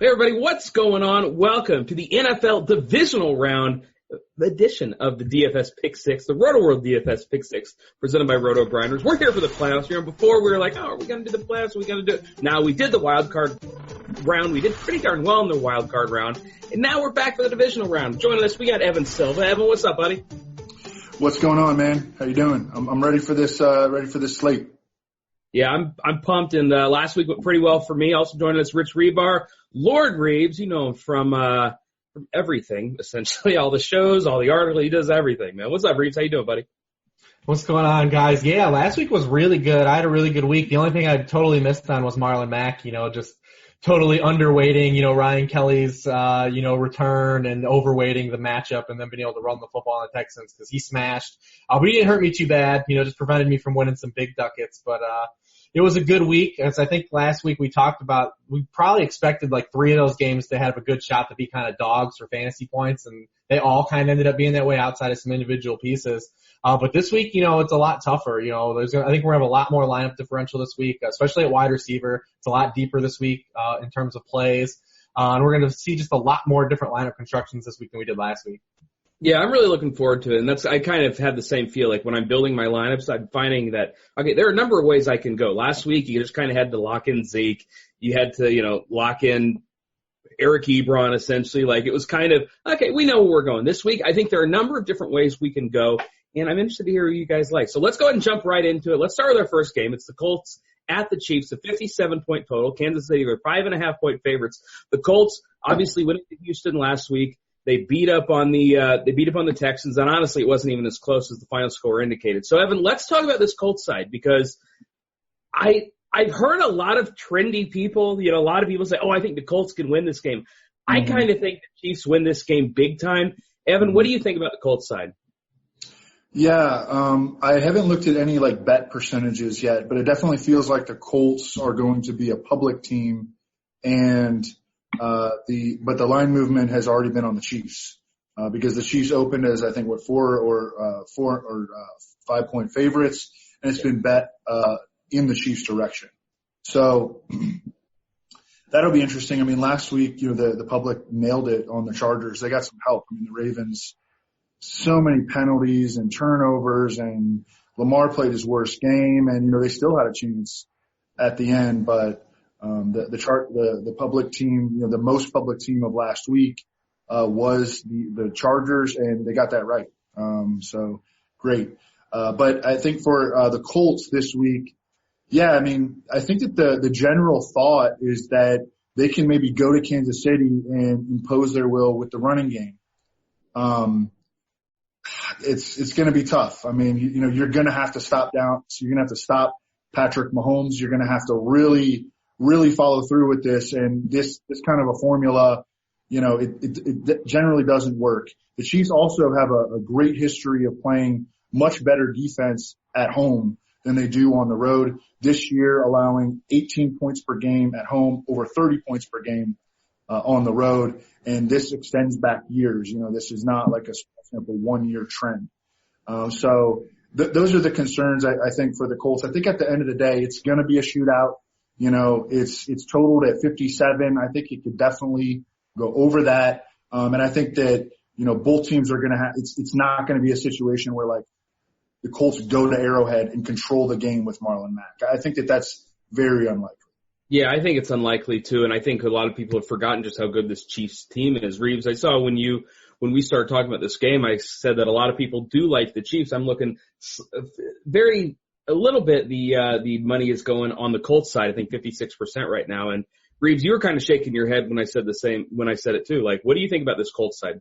Hey everybody, what's going on? Welcome to the NFL Divisional Round edition of the DFS Pick 6, the Rotoworld DFS Pick 6, presented by RotoGrinders. We're here for the playoffs. Before we were like, are we going to do the playoffs? Are we going to do it? Now we did the wild card round. We did pretty darn well in the wild card round. And now we're back for the divisional round. Joining us, we got Evan Silva. Evan, what's up, buddy? What's going on, man? How you doing? I'm ready for this slate. Yeah, I'm pumped, and last week went pretty well for me. Also joining us, Hribar, Lord Reeves. You know him from everything, essentially, all the shows, all the articles. He does everything, man. What's up, Reeves? How you doing, buddy? What's going on, guys? Yeah, last week was really good. I had a really good week. The only thing I totally missed on was Marlon Mack, just totally underweighting, Ryan Kelly's, return and overweighting the matchup and then being able to run the football on the Texans because he smashed. But he didn't hurt me too bad, just prevented me from winning some big ducats. But, it was a good week. As I think last week we talked about, we probably expected like 3 of those games to have a good shot to be kind of dogs for fantasy points, and they all kind of ended up being that way outside of some individual pieces. But this week, it's a lot tougher. I think we're going to have a lot more lineup differential this week, especially at wide receiver. It's a lot deeper this week, in terms of plays. And we're going to see just a lot more different lineup constructions this week than we did last week. Yeah, I'm really looking forward to it, and I kind of had the same feel. Like when I'm building my lineups, I'm finding that, okay, there are a number of ways I can go. Last week, you just kind of had to lock in Zeke. You had to, lock in Eric Ebron, essentially. Like it was kind of, okay, we know where we're going. This week, I think there are a number of different ways we can go, and I'm interested to hear what you guys like. So let's go ahead and jump right into it. Let's start with our first game. It's the Colts at the Chiefs, a 57-point total. Kansas City were 5.5-point favorites. The Colts obviously went into Houston last week. They beat up on the Texans, and honestly, it wasn't even as close as the final score indicated. So, Evan, let's talk about this Colts side because I've heard a lot of trendy people, a lot of people say, I think the Colts can win this game. Mm-hmm. I kind of think the Chiefs win this game big time. Evan, what do you think about the Colts side? Yeah, I haven't looked at any bet percentages yet, but it definitely feels like the Colts are going to be a public team, and the line movement has already been on the Chiefs, because the Chiefs opened as, I think, 4 or 5-point favorites, and it's been bet, in the Chiefs' direction. So that'll be interesting. I mean, last week, the public nailed it on the Chargers. They got some help. I mean, the Ravens, so many penalties and turnovers, and Lamar played his worst game, and, they still had a chance at the end, but the public team, the most public team of last week, was the Chargers, and they got that right. So great. But I think for, the Colts this week, yeah, I mean, I think that the general thought is that they can maybe go to Kansas City and impose their will with the running game. It's going to be tough. I mean, you're going to have to stop down. So you're going to have to stop Patrick Mahomes. You're going to have to really follow through with this. And this kind of a formula, it generally doesn't work. The Chiefs also have a great history of playing much better defense at home than they do on the road. This year, allowing 18 points per game at home, over 30 points per game on the road. And this extends back years. This is not like a simple 1-year trend. So those are the concerns, I think, for the Colts. I think at the end of the day, it's going to be a shootout. It's totaled at 57. I think it could definitely go over that. And I think that, both teams are going to have, it's not going to be a situation where the Colts go to Arrowhead and control the game with Marlon Mack. I think that that's very unlikely. Yeah, I think it's unlikely too. And I think a lot of people have forgotten just how good this Chiefs team is. Reeves, I saw when we started talking about this game, I said that a lot of people do like the Chiefs. I'm looking a little bit, the money is going on the Colts side. I think 56% right now. And Reeves, you were kind of shaking your head when I said it too. What do you think about this Colts side?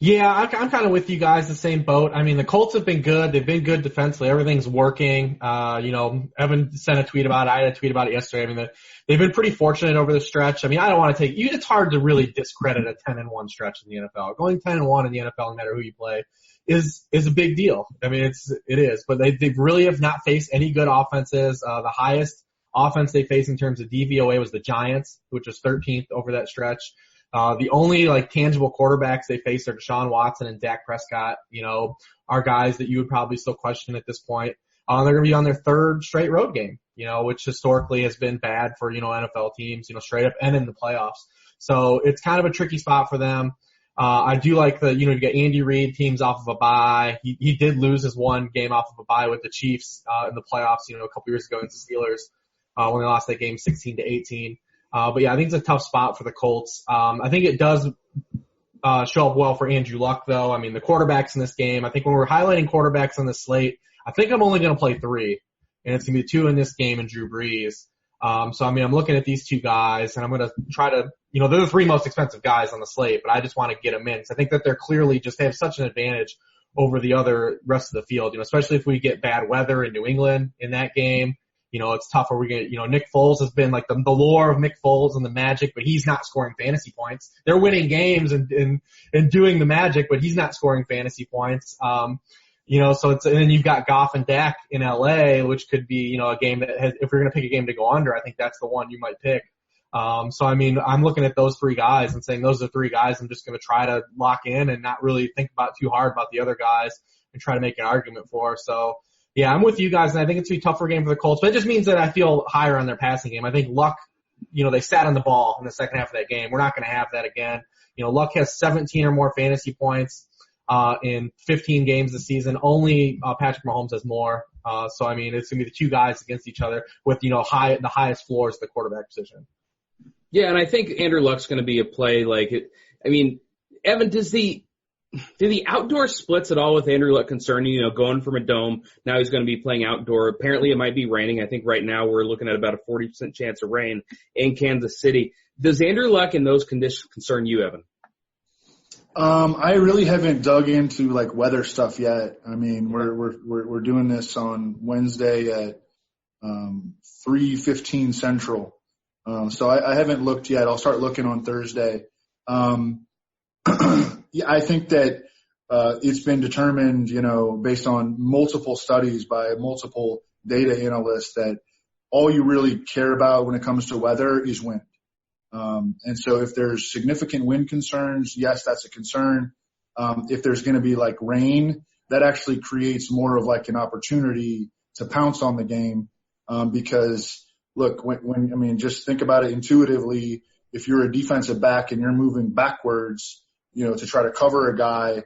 Yeah, I'm kind of with you guys, the same boat. I mean, the Colts have been good. They've been good defensively. Everything's working. Evan sent a tweet about it. I had a tweet about it yesterday. I mean, they've been pretty fortunate over the stretch. I mean, I don't want to it's hard to really discredit a 10-1 stretch in the NFL. Going 10-1 in the NFL, no matter who you play, is a big deal. I mean, it is, but they really have not faced any good offenses. The highest offense they faced in terms of DVOA was the Giants, which was 13th over that stretch. The only tangible quarterbacks they face are Deshaun Watson and Dak Prescott, are guys that you would probably still question at this point. They're going to be on their third straight road game, which historically has been bad for, NFL teams, straight up and in the playoffs. So it's kind of a tricky spot for them. I do like you get Andy Reid teams off of a bye. He did lose his one game off of a bye with the Chiefs, in the playoffs, a couple years ago against the Steelers, when they lost that game 16-18. But yeah, I think it's a tough spot for the Colts. I think it does, show up well for Andrew Luck though. I mean, the quarterbacks in this game, I think when we're highlighting quarterbacks on the slate, I think I'm only going to play 3, and it's going to be 2 in this game and Drew Brees. So I mean, I'm looking at these 2 guys, and I'm going to try to, they're the 3 most expensive guys on the slate, but I just want to get them in because I think that they're clearly they have such an advantage over the other rest of the field, especially if we get bad weather in New England in that game. It's tougher. We're going Nick Foles has been like the lore of Nick Foles and the magic, but he's not scoring fantasy points. They're winning games and doing the magic, but he's not scoring fantasy points. So and then you've got Goff and Dak in LA, which could be, a game that has, if we're going to pick a game to go under, I think that's the one you might pick. So I mean, I'm looking at those 3 guys and saying those are 3 guys I'm just going to try to lock in and not really think about too hard about the other guys and try to make an argument for. So yeah, I'm with you guys, and I think it's going to be a tougher game for the Colts, but it just means that I feel higher on their passing game. I think Luck, they sat on the ball in the second half of that game. We're not going to have that again. Luck has 17 or more fantasy points in 15 games this season. Only Patrick Mahomes has more. So, I mean, it's going to be the 2 guys against each other with, the highest floors at the quarterback position. Yeah, and I think Andrew Luck's going to be a play Evan, do the outdoor splits at all with Andrew Luck concern you? Going from a dome, now he's going to be playing outdoor. Apparently it might be raining. I think right now we're looking at about a 40% chance of rain in Kansas City. Does Andrew Luck in those conditions concern you, Evan? I really haven't dug into weather stuff yet. I mean, we're doing this on Wednesday at 3:15 Central. So I haven't looked yet. I'll start looking on Thursday. Yeah, I think that it's been determined, based on multiple studies by multiple data analysts that all you really care about when it comes to weather is wind. And so if there's significant wind concerns, yes, that's a concern. If there's going to be rain, that actually creates more of an opportunity to pounce on the game. Because look, just think about it intuitively. If you're a defensive back and you're moving backwards, to try to cover a guy,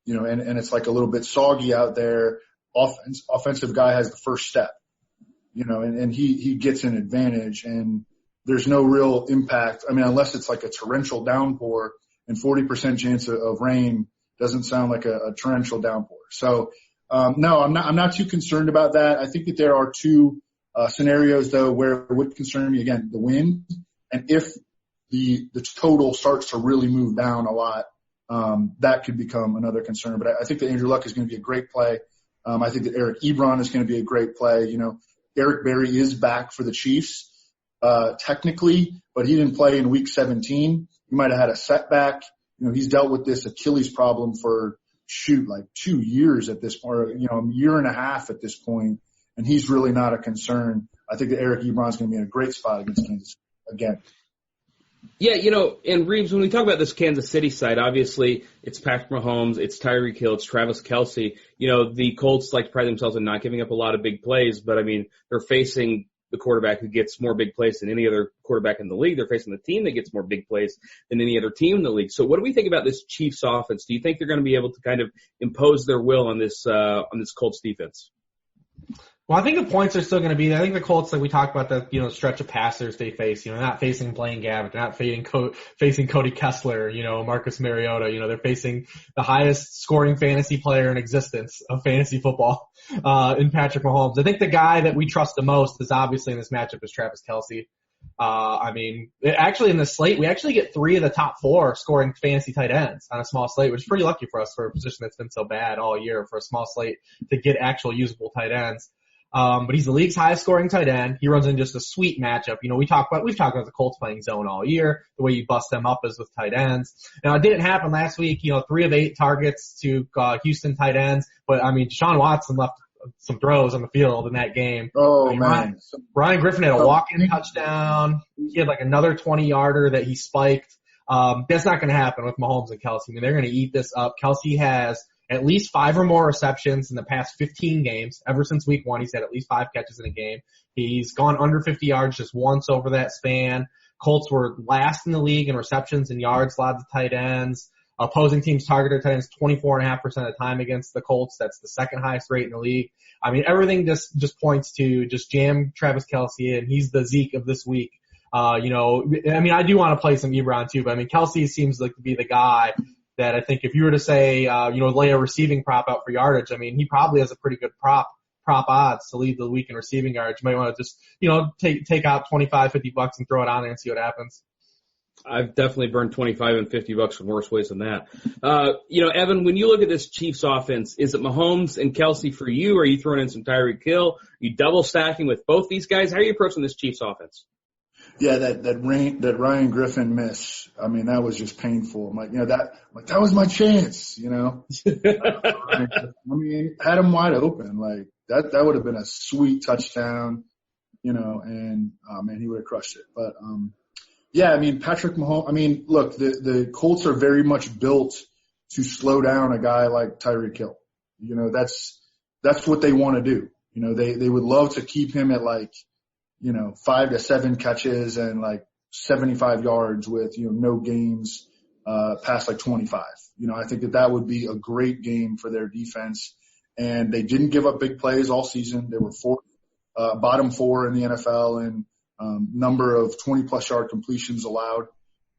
and it's a little bit soggy out there, offensive guy has the first step, and he gets an advantage, and there's no real impact. I mean, unless it's a torrential downpour, and 40% chance of rain doesn't sound like a torrential downpour. So, no, I'm not too concerned about that. I think that there are 2 scenarios though where it would concern me, again, the wind, and if the total starts to really move down a lot, that could become another concern. But I think that Andrew Luck is going to be a great play. I think that Eric Ebron is going to be a great play. Eric Berry is back for the Chiefs, technically, but he didn't play in week 17. He might have had a setback. He's dealt with this Achilles problem for 2 years at this point, or, a year and a half at this point, and he's really not a concern. I think that Eric Ebron is going to be in a great spot against Kansas again. Yeah, and Reeves, when we talk about this Kansas City side, obviously it's Patrick Mahomes, it's Tyreek Hill, it's Travis Kelce. The Colts like to pride themselves on not giving up a lot of big plays, but I mean, they're facing the quarterback who gets more big plays than any other quarterback in the league. They're facing the team that gets more big plays than any other team in the league. So what do we think about this Chiefs offense? Do you think they're going to be able to kind of impose their will on this Colts defense? Well, I think the points are still going to be there. I think the Colts, we talked about the, stretch of passers they face, they're not facing Blaine Gabbert, they're not facing Cody Kessler, Marcus Mariota, they're facing the highest scoring fantasy player in existence of fantasy football, in Patrick Mahomes. I think the guy that we trust the most is obviously in this matchup is Travis Kelce. Actually in the slate, we actually get 3 of the top 4 scoring fantasy tight ends on a small slate, which is pretty lucky for us for a position that's been so bad all year for a small slate to get actual usable tight ends. But he's the league's highest scoring tight end. He runs in just a sweet matchup. We've talked about the Colts playing zone all year. The way you bust them up is with tight ends. Now, it didn't happen last week. 3 of 8 targets to Houston tight ends. But Deshaun Watson left some throws on the field in that game. Oh, man. Ryan Griffin had a walk-in touchdown. He had another 20-yarder that he spiked. That's not going to happen with Mahomes and Kelce. They're going to eat this up. Kelce has at least 5 or more receptions in the past 15 games. Ever since week 1, he's had at least 5 catches in a game. He's gone under 50 yards just once over that span. Colts were last in the league in receptions and yards, lots of tight ends. Opposing teams targeted tight ends 24.5% of the time against the Colts. That's the second highest rate in the league. I mean, everything just points to just jam Travis Kelce in. He's the Zeke of this week. I do want to play some Ebron too, but I mean, Kelce seems like to be the guy that I think if you were to say, lay a receiving prop out for yardage, I mean, he probably has a pretty good prop odds to lead the week in receiving yards. You might want to just, take out $25, $50 and throw it on there and see what happens. I've definitely burned $25 and $50 in worse ways than that. Evan, when you look at this Chiefs offense, is it Mahomes and Kelce for you? Or are you throwing in some Tyreek Hill? Are you double stacking with both these guys? How are you approaching this Chiefs offense? Yeah, that Ryan Griffin miss. I mean, that was just painful. I'm like, that was my chance, I mean, had him wide open. Like that would have been a sweet touchdown, and man, he would have crushed it. But yeah, I mean, Patrick Mahomes. I mean, look, the Colts are very much built to slow down a guy like Tyreek Hill. That's what they want to do. They would love to keep him at 5 to 7 catches and 75 yards with, no games, past 25. I think that would be a great game for their defense. And they didn't give up big plays all season. They were bottom 4 in the NFL in number of 20-plus yard completions allowed.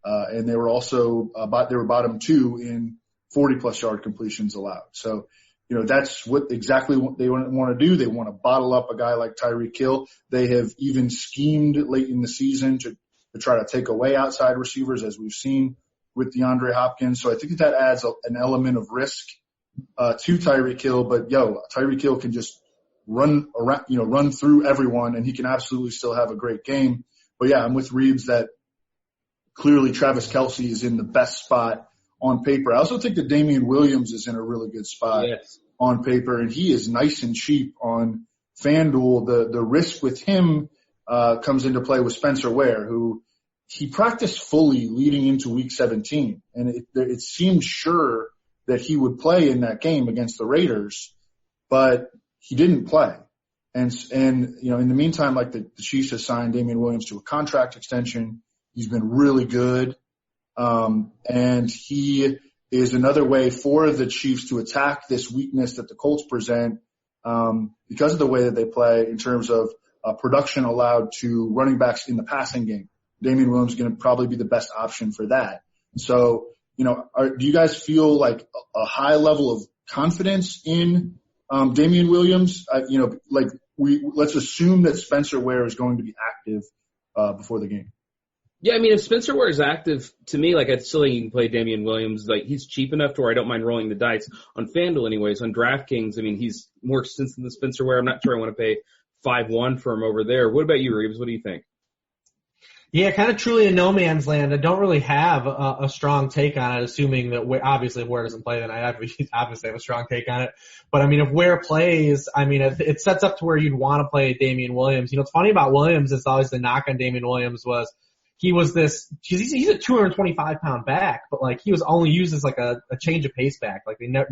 And they were also bottom 2 in 40-plus yard completions allowed. So, that's exactly what they want to do. They want to bottle up a guy like Tyreek Hill. They have even schemed late in the season to try to take away outside receivers, as we've seen with DeAndre Hopkins. So I think that adds an element of risk to Tyreek Hill. But Tyreek Hill can just run around, run through everyone, and he can absolutely still have a great game. But yeah, I'm with Reeves that clearly Travis Kelce is in the best spot on paper. I also think that Damian Williams is in a really good spot on paper, and he is nice and cheap on FanDuel. The risk with him comes into play with Spencer Ware, who he practiced fully leading into Week 17, and it seemed sure that he would play in that game against the Raiders, but he didn't play. And in the meantime, the Chiefs have signed Damian Williams to a contract extension. He's been really good. And he is another way for the Chiefs to attack this weakness that the Colts present, because of the way that they play in terms of production allowed to running backs in the passing game. Damian Williams is going to probably be the best option for that. So, do you guys feel like a high level of confidence in Damian Williams? Let's assume that Spencer Ware is going to be active before the game. Yeah, I mean, if Spencer Ware is active, to me, I'd still think you can play Damian Williams. He's cheap enough to where I don't mind rolling the dice. On FanDuel anyways, on DraftKings, I mean, he's more expensive than Spencer Ware. I'm not sure I want to pay 5-1 for him over there. What about you, Reeves? What do you think? Yeah, kind of truly in no man's land. I don't really have a strong take on it, assuming that obviously if Ware doesn't play, then I obviously have a strong take on it. But I mean, if Ware plays, I mean, it sets up to where you'd want to play Damian Williams. What's funny about Williams is always the knock on Damian Williams was he was he's a 225-pound back, but he was only used as a change of pace back.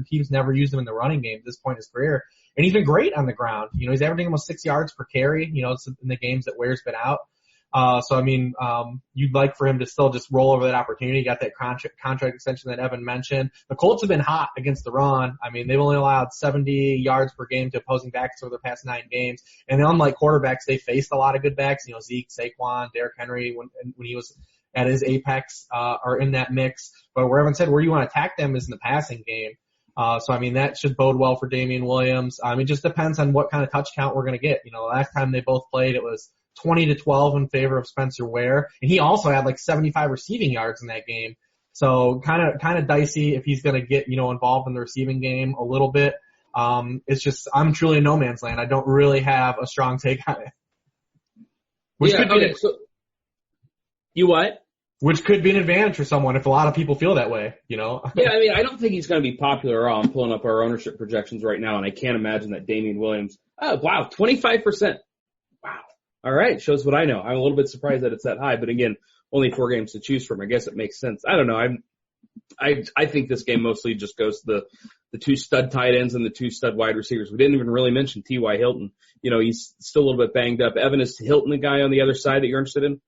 Teams never used him in the running game at this point in his career. And he's been great on the ground. He's averaging almost 6 yards per carry, in the games that Ware's been out. So I mean, you'd like for him to still just roll over that opportunity. You got that contract extension that Evan mentioned. The Colts have been hot against the run. I mean, they've only allowed 70 yards per game to opposing backs over their past 9 games. And unlike quarterbacks, they faced a lot of good backs. Zeke, Saquon, Derrick Henry, when he was at his apex, are in that mix. But where Evan said where you want to attack them is in the passing game. So I mean, that should bode well for Damian Williams. It just depends on what kind of touch count we're going to get. The last time they both played, it was 20-12 in favor of Spencer Ware, and he also had 75 receiving yards in that game. So kind of dicey if he's going to get involved in the receiving game a little bit. It's just I'm truly in no man's land. I don't really have a strong take on it. You what? Which could be an advantage for someone if a lot of people feel that way. Yeah, I mean, I don't think he's going to be popular at all. I'm pulling up our ownership projections right now, and I can't imagine that Damian Williams. Oh wow, 25%. Wow. All right, shows what I know. I'm a little bit surprised that it's that high, but again, only 4 games to choose from. I guess it makes sense. I don't know. I think this game mostly just goes to the two stud tight ends and the two stud wide receivers. We didn't even really mention T.Y. Hilton. He's still a little bit banged up. Evan, is Hilton the guy on the other side that you're interested in?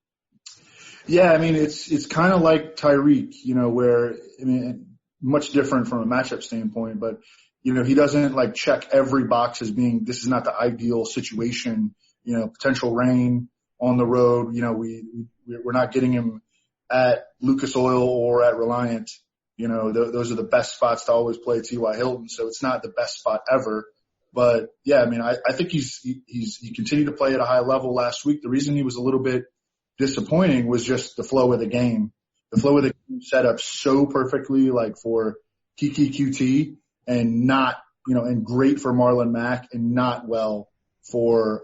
Yeah, I mean, it's kind of like Tyreek, where, much different from a matchup standpoint, but, he doesn't like check every box as being, this is not the ideal situation, potential rain on the road. We're not getting him at Lucas Oil or at Reliant. Those are the best spots to always play T.Y. Hilton. So it's not the best spot ever. But yeah, I think he continued to play at a high level last week. The reason he was a little bit disappointing was just the flow of the game. The flow of the game set up so perfectly, like for Kiki QT, and not, and great for Marlon Mack, and not well for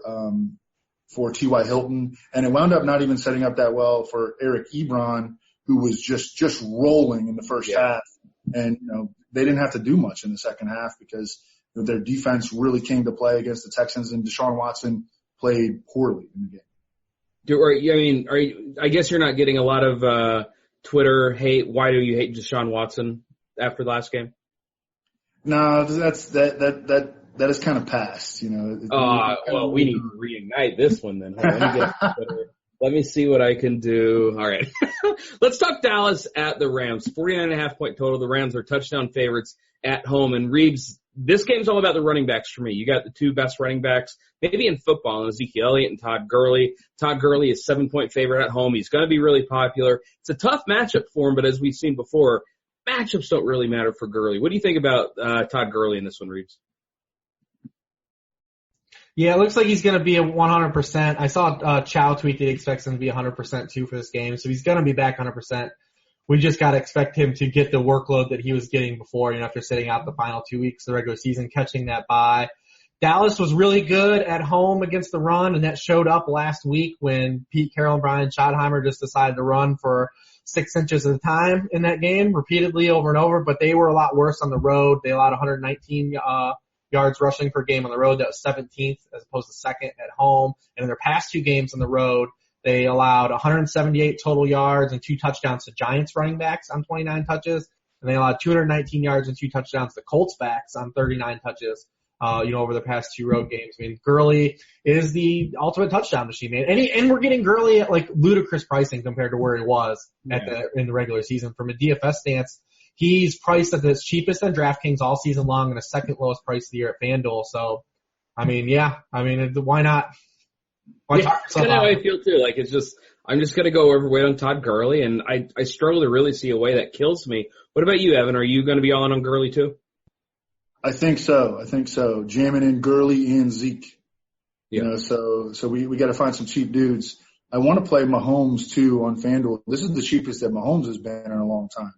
T.Y. Hilton. And it wound up not even setting up that well for Eric Ebron, who was just rolling in the first half. And, they didn't have to do much in the second half because their defense really came to play against the Texans, and Deshaun Watson played poorly in the game. I guess you're not getting a lot of Twitter hate. Why do you hate Deshaun Watson after the last game? No, that is kind of past, Well, we need to reignite this one then. Let me see what I can do. All right. Let's talk Dallas at the Rams. 49.5 point total. The Rams are touchdown favorites at home. And Reeves, this game's all about the running backs for me. You got the two best running backs, maybe in football, Ezekiel Elliott and Todd Gurley. Todd Gurley is 7-point favorite at home. He's going to be really popular. It's a tough matchup for him, but as we've seen before, matchups don't really matter for Gurley. What do you think about Todd Gurley in this one, Reeves? Yeah, it looks like he's going to be a 100%. I saw Chow tweet that he expects him to be 100% too for this game, so he's going to be back 100%. We just got to expect him to get the workload that he was getting before, after sitting out the final 2 weeks of the regular season, catching that bye. Dallas was really good at home against the run, and that showed up last week when Pete Carroll and Brian Schottenheimer just decided to run for 6 inches at a time in that game, repeatedly over and over, but they were a lot worse on the road. They allowed 119 yards rushing per game on the road. That was 17th as opposed to second at home. And in their past 2 games on the road, they allowed 178 total yards and 2 touchdowns to Giants running backs on 29 touches. And they allowed 219 yards and 2 touchdowns to Colts backs on 39 touches, over the past 2 road games. Gurley is the ultimate touchdown machine, man. And we're getting Gurley at like ludicrous pricing compared to where he was in the regular season. From a DFS stance, he's priced at the cheapest on DraftKings all season long and the second lowest price of the year at FanDuel. So, why not? That's kind of how I feel too. Like, I'm just going to go overweight on Todd Gurley, and I struggle to really see a way that kills me. What about you, Evan? Are you going to be all in on Gurley too? I think so. Jamming in Gurley and Zeke. Yeah. So we got to find some cheap dudes. I want to play Mahomes too on FanDuel. This is the cheapest that Mahomes has been in a long time.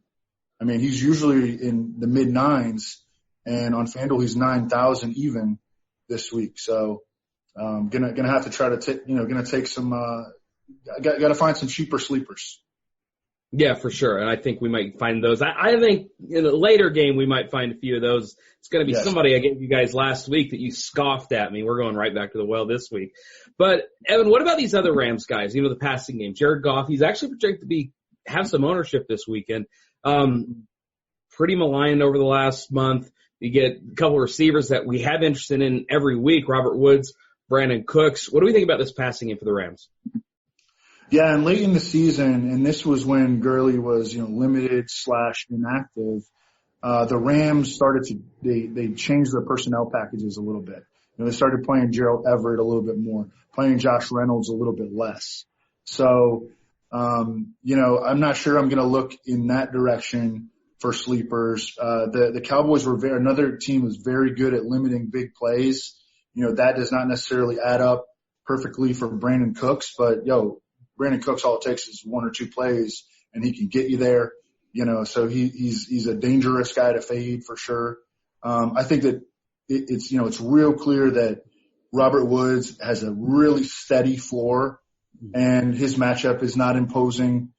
He's usually in the mid 9s, and on FanDuel he's 9,000 even this week. So, gonna have to try to take some. Got to find some cheaper sleepers. Yeah, for sure. And I think we might find those. I think in a later game we might find a few of those. It's going to be somebody I gave you guys last week that you scoffed at me. We're going right back to the well this week. But Evan, what about these other Rams guys? The passing game. Jared Goff. He's actually projected to have some ownership this weekend. Pretty maligned over the last month. You get a couple of receivers that we have interest in every week, Robert Woods, Brandon Cooks. What do we think about this passing game for the Rams? Yeah, and late in the season, and this was when Gurley was, limited / inactive, the Rams they changed their personnel packages a little bit. They started playing Gerald Everett a little bit more, playing Josh Reynolds a little bit less. So, I'm not sure I'm going to look in that direction for sleepers. The Cowboys were another team was very good at limiting big plays. That does not necessarily add up perfectly for Brandon Cooks, but Brandon Cooks, all it takes is 1 or 2 plays and he can get you there. So he's a dangerous guy to fade for sure. I think that it's real clear that Robert Woods has a really steady floor, and his matchup is not imposing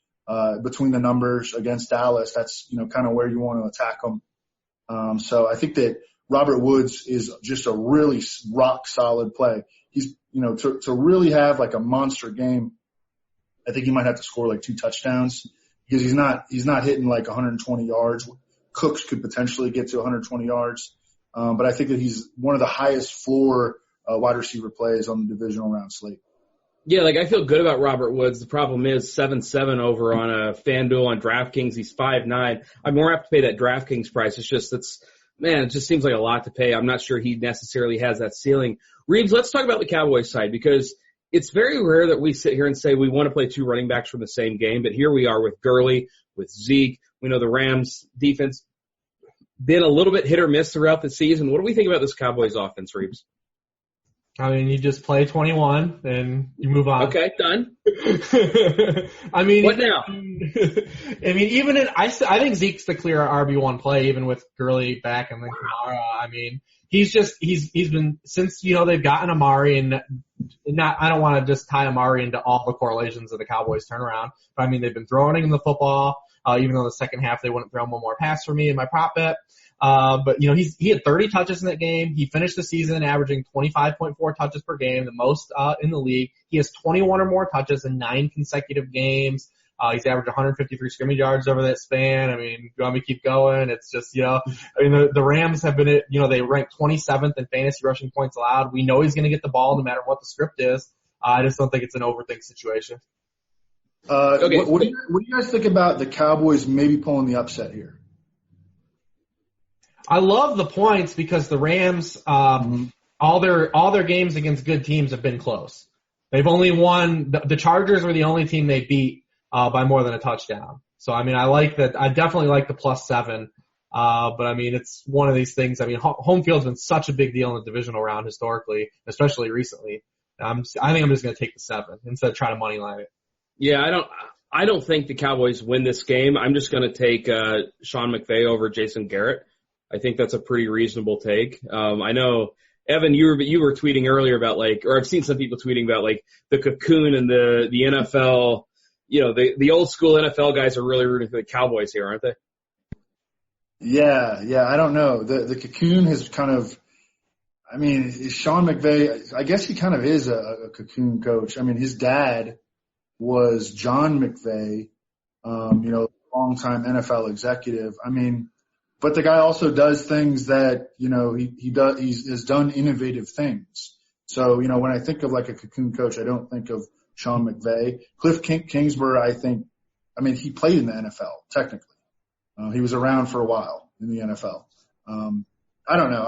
between the numbers against Dallas. That's, kind of where you want to attack them. So I think that Robert Woods is just a really rock solid play. He's, to really have like a monster game, I think he might have to score like 2 touchdowns because he's not hitting like 120 yards. Cooks could potentially get to 120 yards. But I think that he's one of the highest floor wide receiver plays on the divisional round slate. Yeah, like I feel good about Robert Woods. The problem is 7-7 over on a FanDuel on DraftKings. He's 5'9". I'm more apt to pay that DraftKings price. It just seems like a lot to pay. I'm not sure he necessarily has that ceiling. Reeves, let's talk about the Cowboys side, because it's very rare that we sit here and say we want to play two running backs from the same game, but here we are with Gurley, with Zeke. We know the Rams defense been a little bit hit or miss throughout the season. What do we think about this Cowboys offense, Reeves? I mean, you just play 21 and you move on. Okay, done. I mean, what now? I think Zeke's the clear RB1 play, even with Gurley back and then Kamara. I mean, he's been, since, they've gotten Amari, and I don't want to just tie Amari into all the correlations of the Cowboys turnaround, but I mean, they've been throwing him the football, even though the second half they wouldn't throw him one more pass for me in my prop bet. But he had 30 touches in that game. He finished the season averaging 25.4 touches per game, the most in the league. He has 21 or more touches in 9 consecutive games. He's averaged 153 scrimmage yards over that span. I mean, you want me to keep going? It's just, the Rams have been, they ranked 27th in fantasy rushing points allowed. We know he's going to get the ball no matter what the script is. I just don't think it's an overthink situation. Okay. What do you guys think about the Cowboys maybe pulling the upset here? I love the points because the Rams, all their games against good teams have been close. They've only won, the Chargers were the only team they beat by more than a touchdown. So, I mean, I like that. I definitely like the +7. But I mean, it's one of these things. I mean, home field's been such a big deal in the divisional round historically, especially recently. I think I'm just going to take the 7 instead of trying to money line it. Yeah, I don't think the Cowboys win this game. I'm just going to take Sean McVay over Jason Garrett. I think that's a pretty reasonable take. I know, Evan, you were tweeting earlier about or I've seen some people tweeting about the cocoon and the NFL. The old school NFL guys are really rooting for the Cowboys here, aren't they? Yeah. I don't know. The cocoon has kind of, I mean, Sean McVay, I guess he kind of is a cocoon coach. I mean, his dad was John McVay, longtime NFL executive. I mean, but the guy also does things that, he has done innovative things. So, when I think of like a cocoon coach, I don't think of Sean McVay. Cliff Kingsbury, he played in the NFL, technically. He was around for a while in the NFL. I don't know.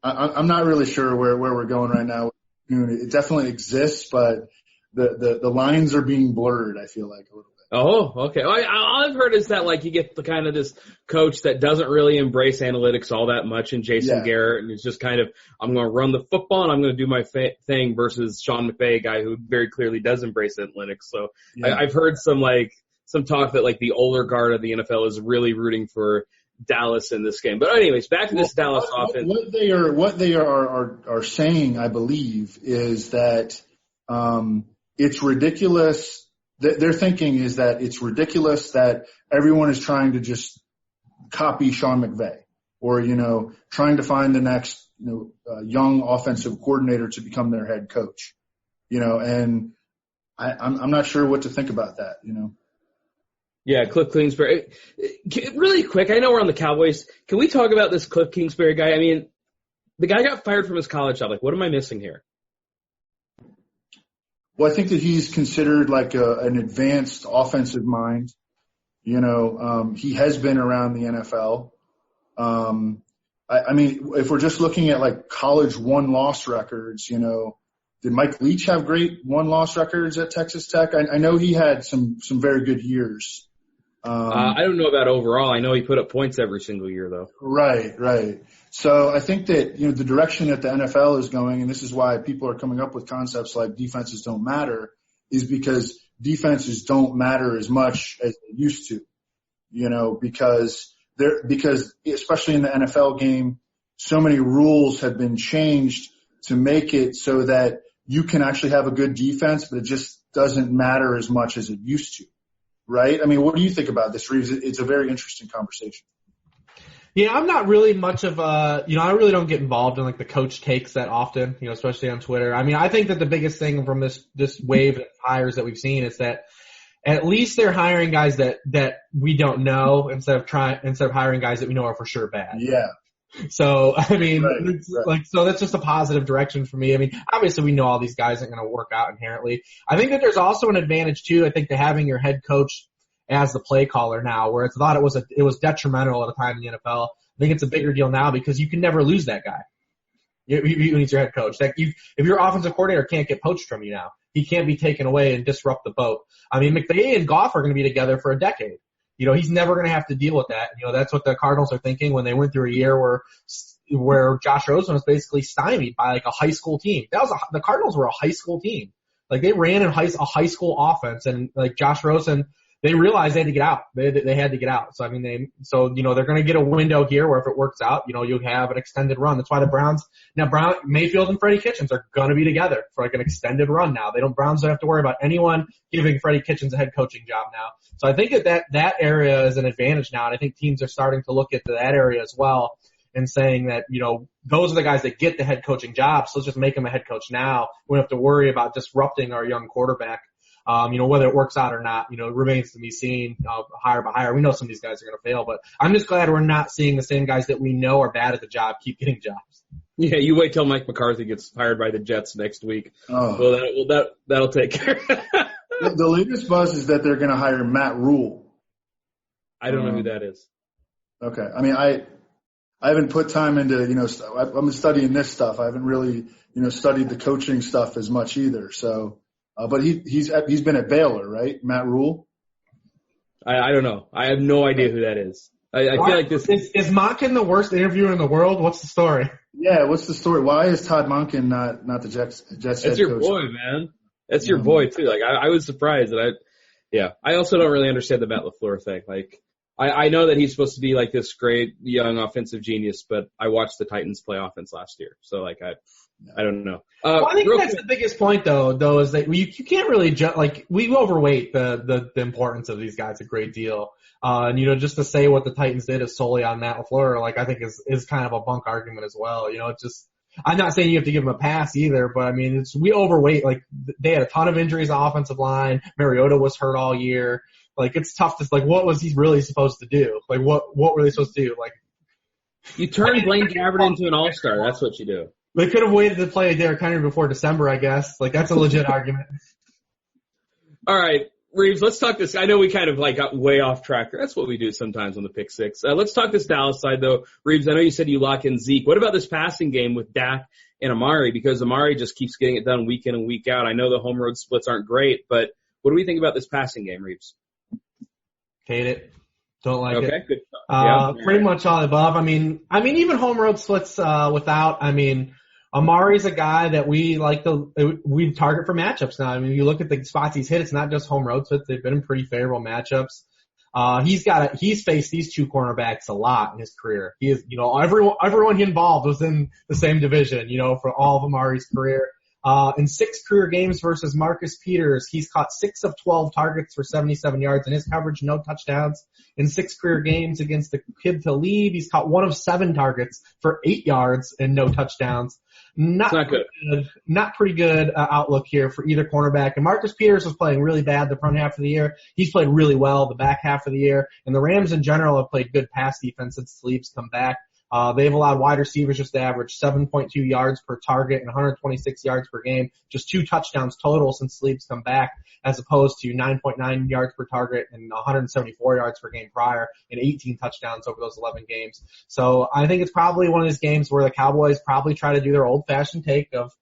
I'm not really sure where we're going right now. It definitely exists, but the lines are being blurred, I feel like, a little bit. Oh, okay. All I've heard is that you get the kind of this coach that doesn't really embrace analytics all that much, and Jason Garrett, and it's just kind of, I'm going to run the football and I'm going to do my thing, versus Sean McVay, a guy who very clearly does embrace analytics. So I've heard some talk that the older guard of the NFL is really rooting for Dallas in this game. But anyways, back to this Dallas offense. What they are saying, I believe, is that it's ridiculous. Their thinking is that it's ridiculous that everyone is trying to just copy Sean McVay, or trying to find the next young offensive coordinator to become their head coach. And I'm not sure what to think about that. Yeah, Cliff Kingsbury. Really quick, I know we're on the Cowboys. Can we talk about this Cliff Kingsbury guy? I mean, the guy got fired from his college job. What am I missing here? Well, I think that he's considered an advanced offensive mind. He has been around the NFL. I mean, if we're just looking at college won-loss records, did Mike Leach have great won-loss records at Texas Tech? I know he had some very good years. I don't know about overall. I know he put up points every single year, though. Right. So I think that, the direction that the NFL is going, and this is why people are coming up with concepts like defenses don't matter, is because defenses don't matter as much as they used to, because especially in the NFL game, so many rules have been changed to make it so that you can actually have a good defense, but it just doesn't matter as much as it used to. Right? I mean, what do you think about this, Reeves? It's a very interesting conversation. Yeah, I'm not really much of I really don't get involved in the coach takes that often, especially on Twitter. I mean, I think that the biggest thing from this wave of hires that we've seen is that at least they're hiring guys that we don't know instead of hiring guys that we know are for sure bad. Yeah. So, I mean, Right. so that's just a positive direction for me. I mean, obviously we know all these guys aren't going to work out inherently. I think that there's also an advantage too, I think, to having your head coach as the play caller now, where it's thought it was detrimental at a time in the NFL. I think it's a bigger deal now because you can never lose that guy. He's your head coach. If your offensive coordinator can't get poached from you now, he can't be taken away and disrupt the boat. I mean, McVay and Goff are going to be together for a decade. He's never going to have to deal with that. That's what the Cardinals are thinking when they went through a year where Josh Rosen was basically stymied by like a high school team. The Cardinals were a high school team. Like they ran a high school offense, and like Josh Rosen, they realized they had to get out. They had to get out. So I mean, they're going to get a window here where if it works out, you'll have an extended run. That's why the Browns now, Mayfield and Freddie Kitchens are going to be together for like an extended run now. Browns don't have to worry about anyone giving Freddie Kitchens a head coaching job now. So I think that area is an advantage now, and I think teams are starting to look at that area as well and saying that, those are the guys that get the head coaching job. So let's just make him a head coach now. We don't have to worry about disrupting our young quarterback. Whether it works out or not, remains to be seen, hire by hire. We know some of these guys are going to fail, but I'm just glad we're not seeing the same guys that we know are bad at the job keep getting jobs. Yeah, you wait till Mike McCarthy gets hired by the Jets next week. Oh. Well, that'll take care. The latest buzz is that they're going to hire Matt Rule. I don't know who that is. Okay. I mean, I haven't put time into, I've been studying this stuff. I haven't really, studied the coaching stuff as much either. So, but he's been at Baylor, right? Matt Rule? I don't know. I have no idea who that is. I feel like this is Monken the worst interviewer in the world? What's the story? Yeah, what's the story? Why is Todd Monken not the Jets head coach? That's your boy, man. That's your boy too. Like I was surprised that I also don't really understand the Matt LaFleur thing. Like I know that he's supposed to be like this great young offensive genius, but I watched the Titans play offense last year, so like I don't know. Well, I think that's the biggest point though is that you can't really we overweight the importance of these guys a great deal. And just to say what the Titans did is solely on Matt LaFleur, like I think is kind of a bunk argument as well. It's just, I'm not saying you have to give him a pass either, but I mean, we overweight, like they had a ton of injuries on offensive line. Mariota was hurt all year. Like it's tough to, like, what was he really supposed to do? Like what were they supposed to do? Like you turn Blaine Gabbert into an all-star. That's what you do. They could have waited to play Derrick Henry before December, I guess. Like that's a legit argument. All right. Reeves, let's talk this. I know we kind of like got way off track. That's what we do sometimes on the Pick Six. Let's talk this Dallas side though. Reeves, I know you said you lock in Zeke. What about this passing game with Dak and Amari? Because Amari just keeps getting it done week in and week out. I know the home road splits aren't great, but what do we think about this passing game, Reeves? Hate it. Don't like it. Okay, good. Yeah. Pretty much all above. I mean, even home road splits, without, Amari's a guy that we target for matchups now. I mean, you look at the spots he's hit, it's not just home road splits. They've been in pretty favorable matchups. He's faced these two cornerbacks a lot in his career. He is, everyone he involved was in the same division, for all of Amari's career. In 6 career games versus Marcus Peters, he's caught 6 of 12 targets for 77 yards. In his coverage, no touchdowns. In 6 career games against the kid to leave, he's caught 1 of 7 targets for 8 yards and no touchdowns. Not good. Not pretty good outlook here for either cornerback. And Marcus Peters was playing really bad the front half of the year. He's played really well the back half of the year. And the Rams in general have played good pass defense since Sleeps come back. They've allowed wide receivers just to average 7.2 yards per target and 126 yards per game, just 2 touchdowns total since Sleeps come back, as opposed to 9.9 yards per target and 174 yards per game prior and 18 touchdowns over those 11 games. So I think it's probably one of those games where the Cowboys probably try to do their old-fashioned take of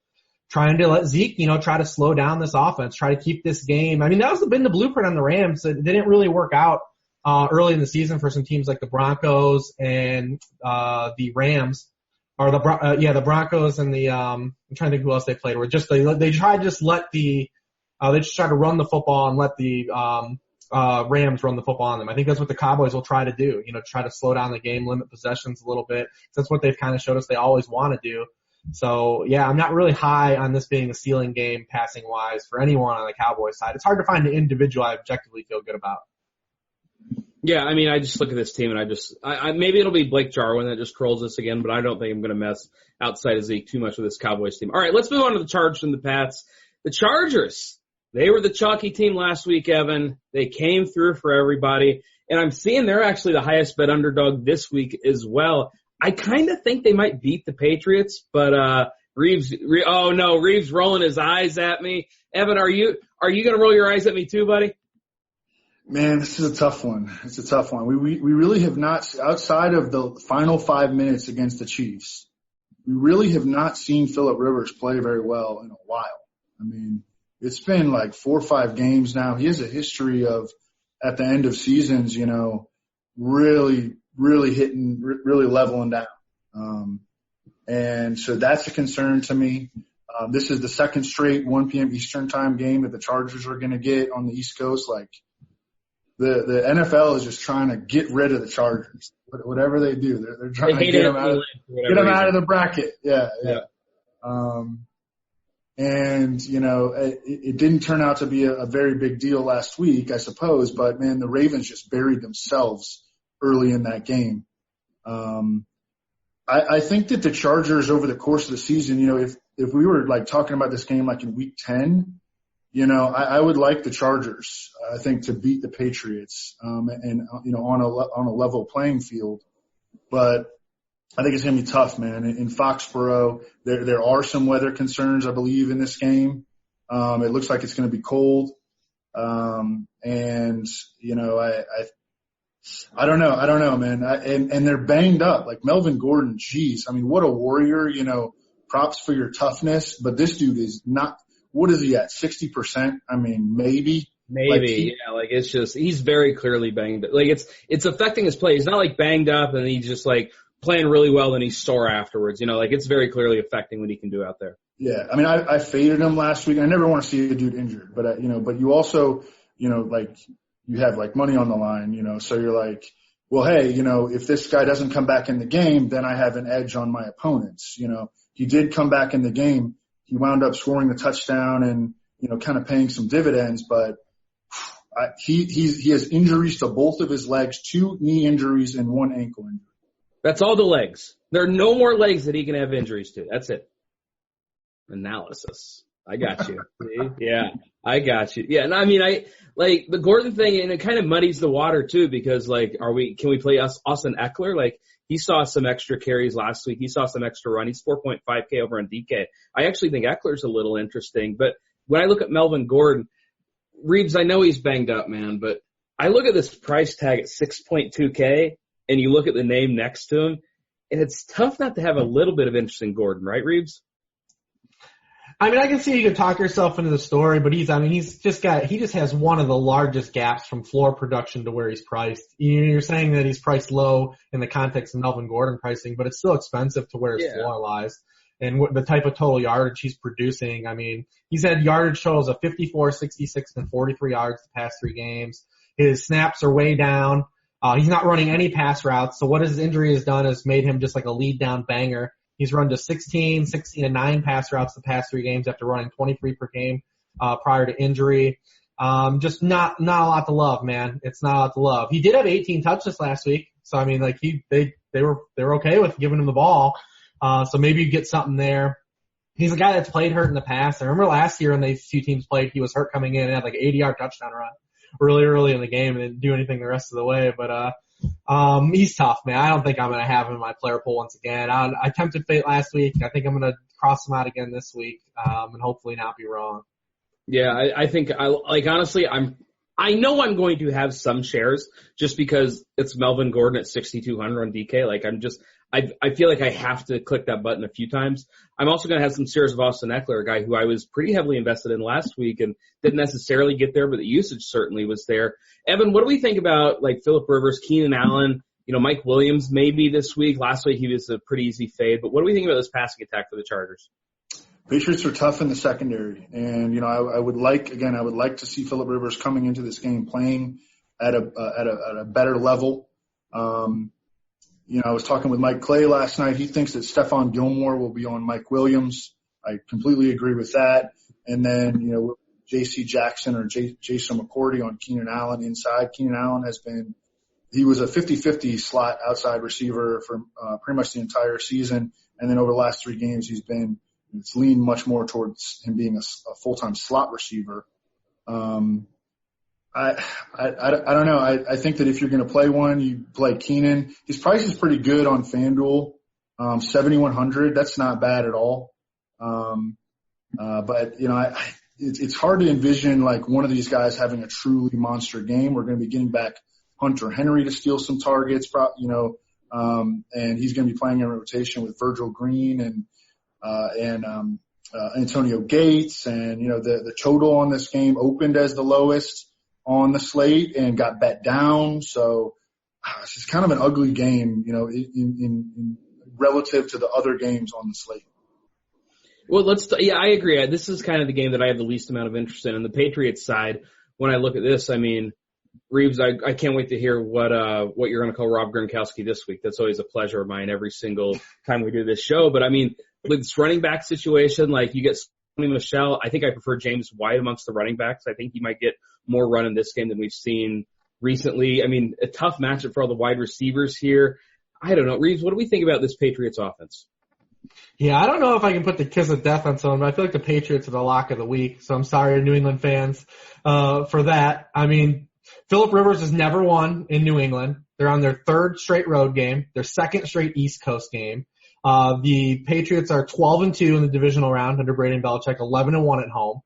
trying to let Zeke, try to slow down this offense, try to keep this game. I mean, that was been the blueprint on the Rams. It didn't really work out early in the season for some teams like the Broncos and the Rams, or the Broncos and the I'm trying to think who else they played. Where just they tried to just let they just tried to run the football and let the Rams run the football on them. I think that's what the Cowboys will try to do. Try to slow down the game, limit possessions a little bit. That's what they've kind of showed us they always want to do. So yeah, I'm not really high on this being a ceiling game passing wise for anyone on the Cowboys side. It's hard to find an individual I objectively feel good about. Yeah, I mean, I just look at this team and I maybe it'll be Blake Jarwin that just curls us again, but I don't think I'm going to mess outside of Zeke too much with this Cowboys team. All right, let's move on to the Chargers and the Pats. The Chargers, They were the chalky team last week, Evan. They came through for everybody. And I'm seeing they're actually the highest bet underdog this week as well. I kind of think they might beat the Patriots, but Reeves rolling his eyes at me. Evan, are you going to roll your eyes at me too, buddy? Man, this is a tough one. It's a tough one. We really have not, outside of the final 5 minutes against the Chiefs, we really have not seen Phillip Rivers play very well in a while. I mean, it's been like 4 or 5 games now. He has a history of, at the end of seasons, really hitting, really leveling down. And so that's a concern to me. This is the second straight 1 p.m. Eastern time game that the Chargers are going to get on the East Coast. Like, the NFL is just trying to get rid of the Chargers. Whatever they do, they're trying to get them out of the bracket. Yeah. And, it didn't turn out to be a very big deal last week, I suppose. But, man, the Ravens just buried themselves early in that game. I think that the Chargers over the course of the season, if we were, like, talking about this game like in Week 10, I would like the Chargers, I think, to beat the Patriots, and on a level playing field. But I think it's going to be tough, man. In Foxborough, there are some weather concerns, I believe, in this game. It looks like it's going to be cold. I don't know, man. And they're banged up. Like Melvin Gordon, geez. I mean, what a warrior, props for your toughness. But this dude is not. What is he at? 60%? I mean, maybe. It's just, he's very clearly banged up. Like, it's affecting his play. He's not like banged up and he's just like playing really well and he's sore afterwards. It's very clearly affecting what he can do out there. Yeah. I mean, I faded him last week. I never want to see a dude injured, but but you also, like, you have like money on the line, so you're like, well, hey, if this guy doesn't come back in the game, then I have an edge on my opponents. He did come back in the game. He wound up scoring the touchdown and, kind of paying some dividends, but he has injuries to both of his legs, 2 knee injuries and 1 ankle injury. That's all the legs. There are no more legs that he can have injuries to. That's it. Analysis. I got you. Yeah, I got you. Yeah, and I mean, like the Gordon thing, and it kind of muddies the water too, because like, can we play Austin Eckler? Like, he saw some extra carries last week. He saw some extra run. He's 4.5K over on DK. I actually think Eckler's a little interesting, but when I look at Melvin Gordon, Reeves, I know he's banged up, man, but I look at this price tag at 6.2K, and you look at the name next to him, and it's tough not to have a little bit of interest in Gordon, right, Reeves? I mean, I can see you can talk yourself into the story, but he just has one of the largest gaps from floor production to where he's priced. You're saying that he's priced low in the context of Melvin Gordon pricing, but it's still expensive to where his floor lies. And the type of total yardage he's producing, I mean, he's had yardage totals of 54, 66, and 43 yards the past 3 games. His snaps are way down. He's not running any pass routes, so what his injury has done is made him just like a lead down banger. He's run to 16, and 9 pass routes the past 3 games after running 23 per game prior to injury. Just not a lot to love, man. It's not a lot to love. He did have 18 touches last week, so I mean, like they were okay with giving him the ball. So maybe you get something there. He's a guy that's played hurt in the past. I remember last year when these 2 teams played, he was hurt coming in and had like an 80-yard touchdown run really early in the game and didn't do anything the rest of the way. But he's tough, man. I don't think I'm going to have him in my player pool once again. I tempted fate last week. I think I'm going to cross him out again this week, and hopefully not be wrong. Yeah, I think honestly, I know I'm going to have some shares just because it's Melvin Gordon at 6,200 on DK. Like I feel like I have to click that button a few times. I'm also going to have some shares of Austin Eckler, a guy who I was pretty heavily invested in last week and didn't necessarily get there, but the usage certainly was there. Evan, what do we think about like Phillip Rivers, Keenan Allen, Mike Williams maybe this week? Last week he was a pretty easy fade, but what do we think about this passing attack for the Chargers? Patriots are tough in the secondary, and I would like to see Phillip Rivers coming into this game playing at a better level. I was talking with Mike Clay last night. He thinks that Stephon Gilmore will be on Mike Williams. I completely agree with that. And then, J.C. Jackson or Jason McCourty on Keenan Allen inside. Keenan Allen he was a 50-50 slot outside receiver for pretty much the entire season. And then over the last 3 games, it's leaned much more towards him being a full-time slot receiver. I don't know. I think that if you're going to play one, you play Keenan. His price is pretty good on FanDuel, 7,100. That's not bad at all. But it's hard to envision like one of these guys having a truly monster game. We're going to be getting back Hunter Henry to steal some targets, and he's going to be playing in rotation with Virgil Green and Antonio Gates. And, the total on this game opened as the lowest on the slate and got bet down. So it's just kind of an ugly game, in relative to the other games on the slate. Well, I agree. This is kind of the game that I have the least amount of interest in. On the Patriots side, when I look at this, I mean, Reeves, I can't wait to hear what you're going to call Rob Gronkowski this week. That's always a pleasure of mine every single time we do this show. But I mean, with this running back situation, like you get Sony Michel, I think I prefer James White amongst the running backs. I think he might get more run in this game than we've seen recently. I mean, a tough matchup for all the wide receivers here. I don't know. Reeves, what do we think about this Patriots offense? Yeah, I don't know if I can put the kiss of death on someone, but I feel like the Patriots are the lock of the week. So I'm sorry, New England fans, for that. I mean, Phillip Rivers has never won in New England. They're on their third straight road game, their second straight East Coast game. The Patriots are 12-2 in the divisional round under Brady and Belichick, 11-1 at home.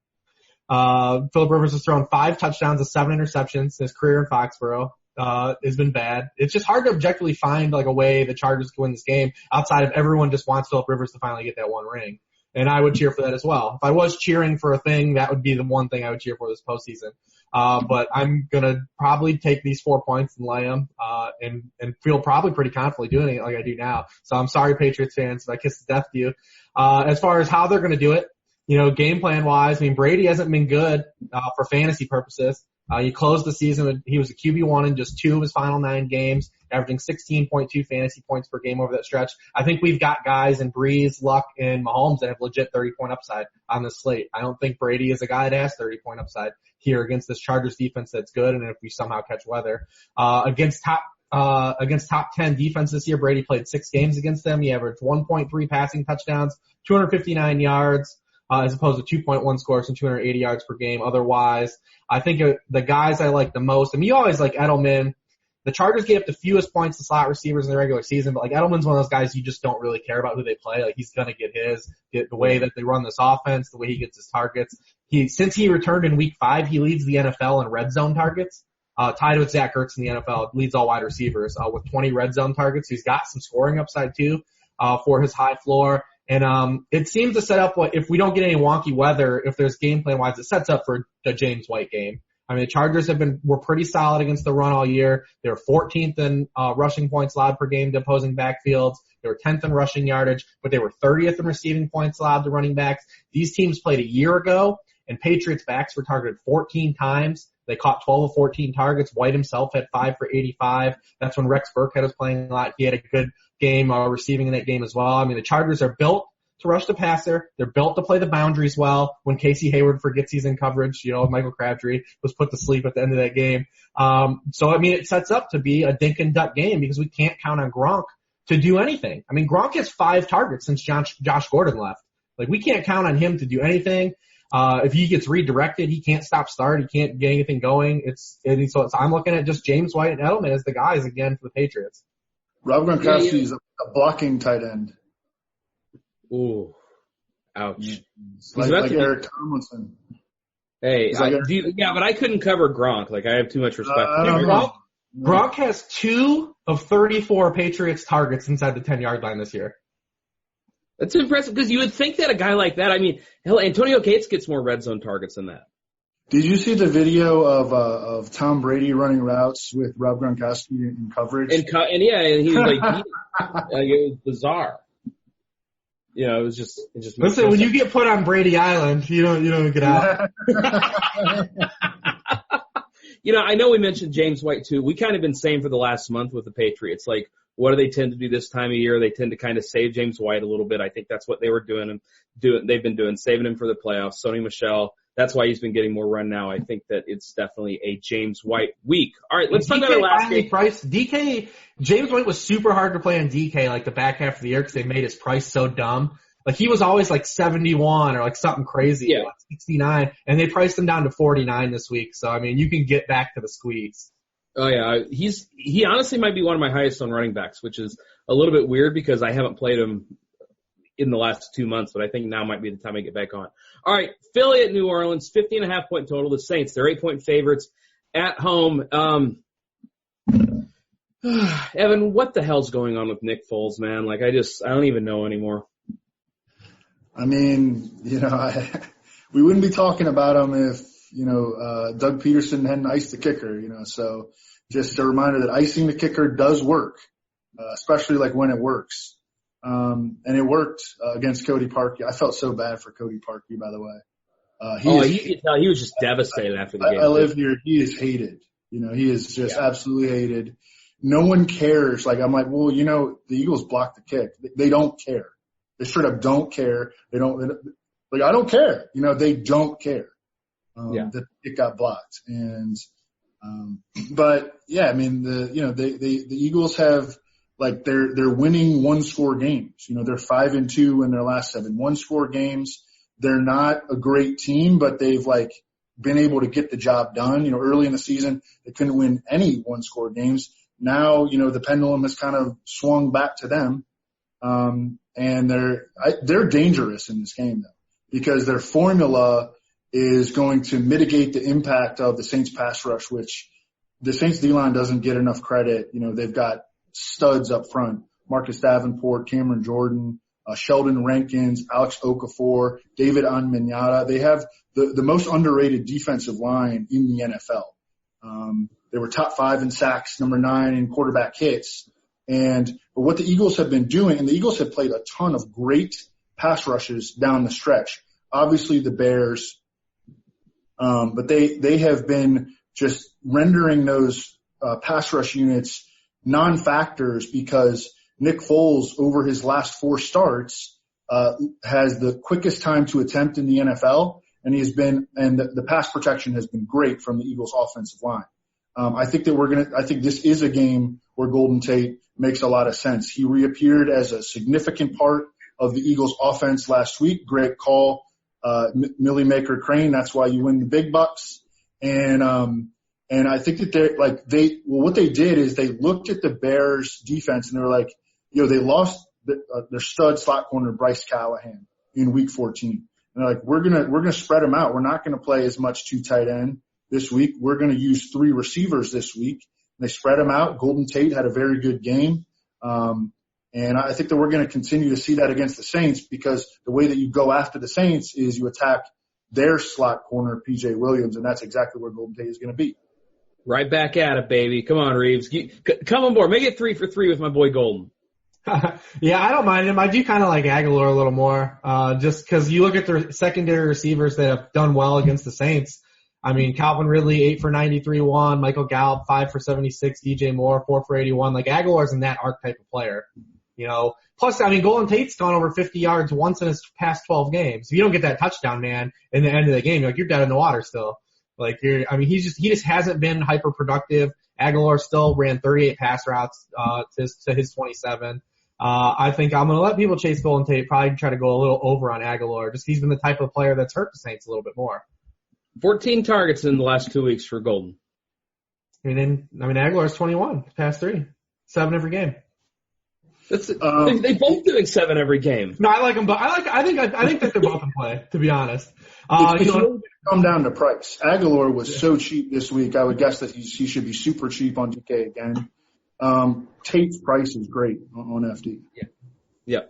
Phillip Rivers has thrown 5 touchdowns and 7 interceptions in his career in Foxborough. Has been bad. It's just hard to objectively find like a way the Chargers can win this game outside of everyone just wants Phillip Rivers to finally get that one ring. And I would cheer for that as well. If I was cheering for a thing, that would be the one thing I would cheer for this postseason. But I'm going to probably take these 4 points and lay them, and feel probably pretty confidently doing it like I do now. So I'm sorry, Patriots fans, if I kiss death to you. As far as how they're going to do it, game plan wise, I mean, Brady hasn't been good, for fantasy purposes. He closed the season, he was a QB1 in just 2 of his final 9 games, averaging 16.2 fantasy points per game over that stretch. I think we've got guys in Breeze, Luck, and Mahomes that have legit 30-point upside on this slate. I don't think Brady is a guy that has 30-point upside here against this Chargers defense that's good, and if we somehow catch weather. Against top 10 defense this year, Brady played 6 games against them. He averaged 1.3 passing touchdowns, 259 yards. As opposed to 2.1 scores and 280 yards per game. Otherwise, I think the guys I like the most, I mean, you always like Edelman. The Chargers gave up the fewest points to slot receivers in the regular season, but like Edelman's one of those guys you just don't really care about who they play. Like he's going to get the way that they run this offense, the way he gets his targets. Since he returned in week 5, he leads the NFL in red zone targets. Tied with Zach Ertz in the NFL, leads all wide receivers, with 20 red zone targets. He's got some scoring upside too, for his high floor. And it seems to set up if we don't get any wonky weather, if there's game plan wise, it sets up for the James White game. I mean, the Chargers were pretty solid against the run all year. They were 14th in rushing points allowed per game to opposing backfields. They were 10th in rushing yardage, but they were 30th in receiving points allowed to running backs. These teams played a year ago, and Patriots backs were targeted 14 times. They caught 12 of 14 targets. White himself had 5 for 85. That's when Rex Burkhead was playing a lot. He had a good game receiving in that game as well. I mean, the Chargers are built to rush the passer. They're built to play the boundaries well. When Casey Hayward forgets he's in coverage, Michael Crabtree was put to sleep at the end of that game. So, I mean, it sets up to be a dink and duck game because we can't count on Gronk to do anything. I mean, Gronk has 5 targets since Josh Gordon left. Like, we can't count on him to do anything. If he gets redirected, he can't start. He can't get anything going. So I'm looking at just James White and Edelman as the guys again for the Patriots. Rob Gronkowski is a blocking tight end. Ooh, ouch. Like Eric Tomlinson. Hey, but I couldn't cover Gronk. Like, I have too much respect for him. Gronk has 2 of 34 Patriots targets inside the 10-yard line this year. That's impressive because you would think that a guy like that, I mean, hell, Antonio Gates gets more red zone targets than that. Did you see the video of Tom Brady running routes with Rob Gronkowski in coverage? And he was like, it was bizarre. It was just. Listen, when you get put on Brady Island, you don't get out. I know we mentioned James White too. We kind of been saying for the last month with the Patriots, like, what do they tend to do this time of year? They tend to kind of save James White a little bit. I think that's what they were doing. They've been doing, saving him for the playoffs. Sony Michel, that's why he's been getting more run now. I think that it's definitely a James White week. All right, let's talk about our last game. James White was super hard to play on DK like the back half of the year because they made his price so dumb. Like he was always like 71 or like something crazy, like 69, and they priced him down to 49 this week. So I mean, you can get back to the squeeze. Oh yeah, he honestly might be one of my highest on running backs, which is a little bit weird because I haven't played him in the last 2 months, but I think now might be the time I get back on. All right, Philly at New Orleans, 50.5 point total. The Saints, they're 8-point favorites at home. Evan, what the hell's going on with Nick Foles, man? Like I don't even know anymore. I mean, we wouldn't be talking about him if, Doug Peterson hadn't iced the kicker, so just a reminder that icing the kicker does work, especially like when it works. And it worked against Cody Parkey. I felt so bad for Cody Parkey, by the way. You could tell he was just devastated after the game. I live here. He is hated. He is just absolutely hated. No one cares. Like, I'm like, well, the Eagles blocked the kick. They don't care. They straight up don't care. I don't care. They don't care. That it got blocked. And, but yeah, I mean, the Eagles have, like, they're winning 1-score games. They're 5-2 in their last 7 1-score games. They're not a great team, but they've like been able to get the job done. Early in the season, they couldn't win any 1-score games. Now, the pendulum has kind of swung back to them. And they're dangerous in this game though, because their formula is going to mitigate the impact of the Saints pass rush, which the Saints D-line doesn't get enough credit. They've got studs up front, Marcus Davenport, Cameron Jordan, Sheldon Rankins, Alex Okafor, David Onyemata. They have the most underrated defensive line in the NFL. They were top 5 in sacks, number 9 in quarterback hits. But what the Eagles have been doing, and the Eagles have played a ton of great pass rushes down the stretch. Obviously the Bears, but they have been just rendering those pass rush units non-factors because Nick Foles, over his last 4 starts, has the quickest time to attempt in the NFL, and the pass protection has been great from the Eagles' offensive line. I think this is a game where Golden Tate makes a lot of sense. He reappeared as a significant part of the Eagles' offense last week. Great call, Millie Maker Crane. That's why you win the big bucks. And I think that what they did is they looked at the Bears defense and they were like, they lost their stud slot corner, Bryce Callahan, in week 14. And they're like, we're going to spread them out. We're not going to play as much 2 tight end this week. We're going to use 3 receivers this week. And they spread them out. Golden Tate had a very good game. And I think that we're going to continue to see that against the Saints because the way that you go after the Saints is you attack their slot corner, PJ Williams, and that's exactly where Golden Tate is going to be. Right back at it, baby. Come on, Reeves. Come on board. Make it 3 for 3 with my boy Golden. Yeah, I don't mind him. I do kind of like Aguilar a little more, just because you look at their secondary receivers that have done well against the Saints. I mean, Calvin Ridley, 8 for 93-1, Michael Gallup, 5 for 76, DJ Moore, 4 for 81. Like, Aguilar's in that archetype of player, Plus, I mean, Golden Tate's gone over 50 yards once in his past 12 games. If you don't get that touchdown, man, in the end of the game, you're dead in the water still. He just hasn't been hyper productive. Aguilar still ran 38 pass routes, to his 27. I think I'm going to let people chase Golden Tate, probably try to go a little over on Aguilar. Just he's been the type of player that's hurt the Saints a little bit more. 14 targets in the last 2 weeks for Golden. Aguilar's 21, past 3, 7 every game. They both doing 7 every game. No, I like them, but I think that they're both in play, to be honest. It's really come down to price. Aguilar was so cheap this week. I would guess that he should be super cheap on DK again. Tate's price is great on FD. Yeah.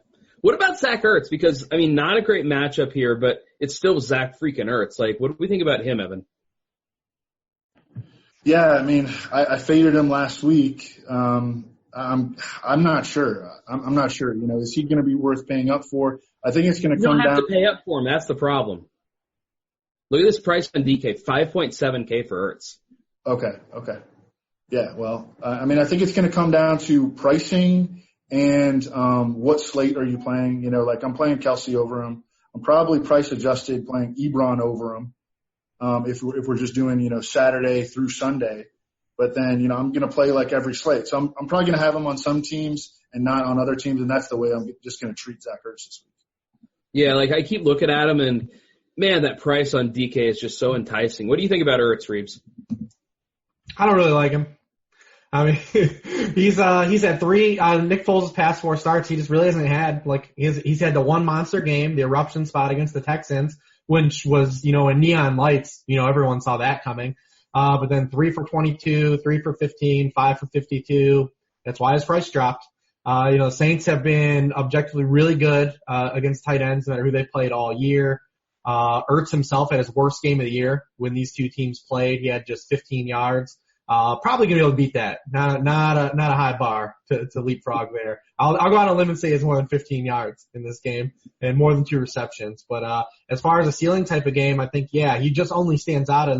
What about Zach Ertz? Because, not a great matchup here, but it's still Zach freaking Ertz. Like, what do we think about him, Evan? Yeah, I faded him last week. I'm not sure. I'm not sure. Is he going to be worth paying up for? I think it's going to come down. You don't have to pay up for him. That's the problem. Look at this price on DK, $5.7K for Ertz. Okay. Yeah, well, I think it's going to come down to pricing and what slate are you playing? I'm playing Kelsey over him. I'm probably price adjusted playing Ebron over him if we're just doing, Saturday through Sunday. But then, I'm going to play like every slate. So I'm probably going to have him on some teams and not on other teams, and that's the way I'm just going to treat Zach Ertz this week. Yeah, like I keep looking at him, and man, that price on DK is just so enticing. What do you think about Ertz, Reeves? I don't really like him. I mean, he's had three, Nick Foles' past 4 starts. He just really hasn't had, like, he's had the one monster game, the eruption spot against the Texans, which was, in neon lights, everyone saw that coming. But then 3 for 22, 3 for 15, 5 for 52. That's why his price dropped. The Saints have been objectively really good, against tight ends, no matter who they played all year. Ertz himself had his worst game of the year when these two teams played. He had just 15 yards. Probably gonna be able to beat that. Not a high bar to leapfrog there. I'll go out on a limb and say it's more than 15 yards in this game and more than 2 receptions. But, as far as a ceiling type of game, I think, he just only stands out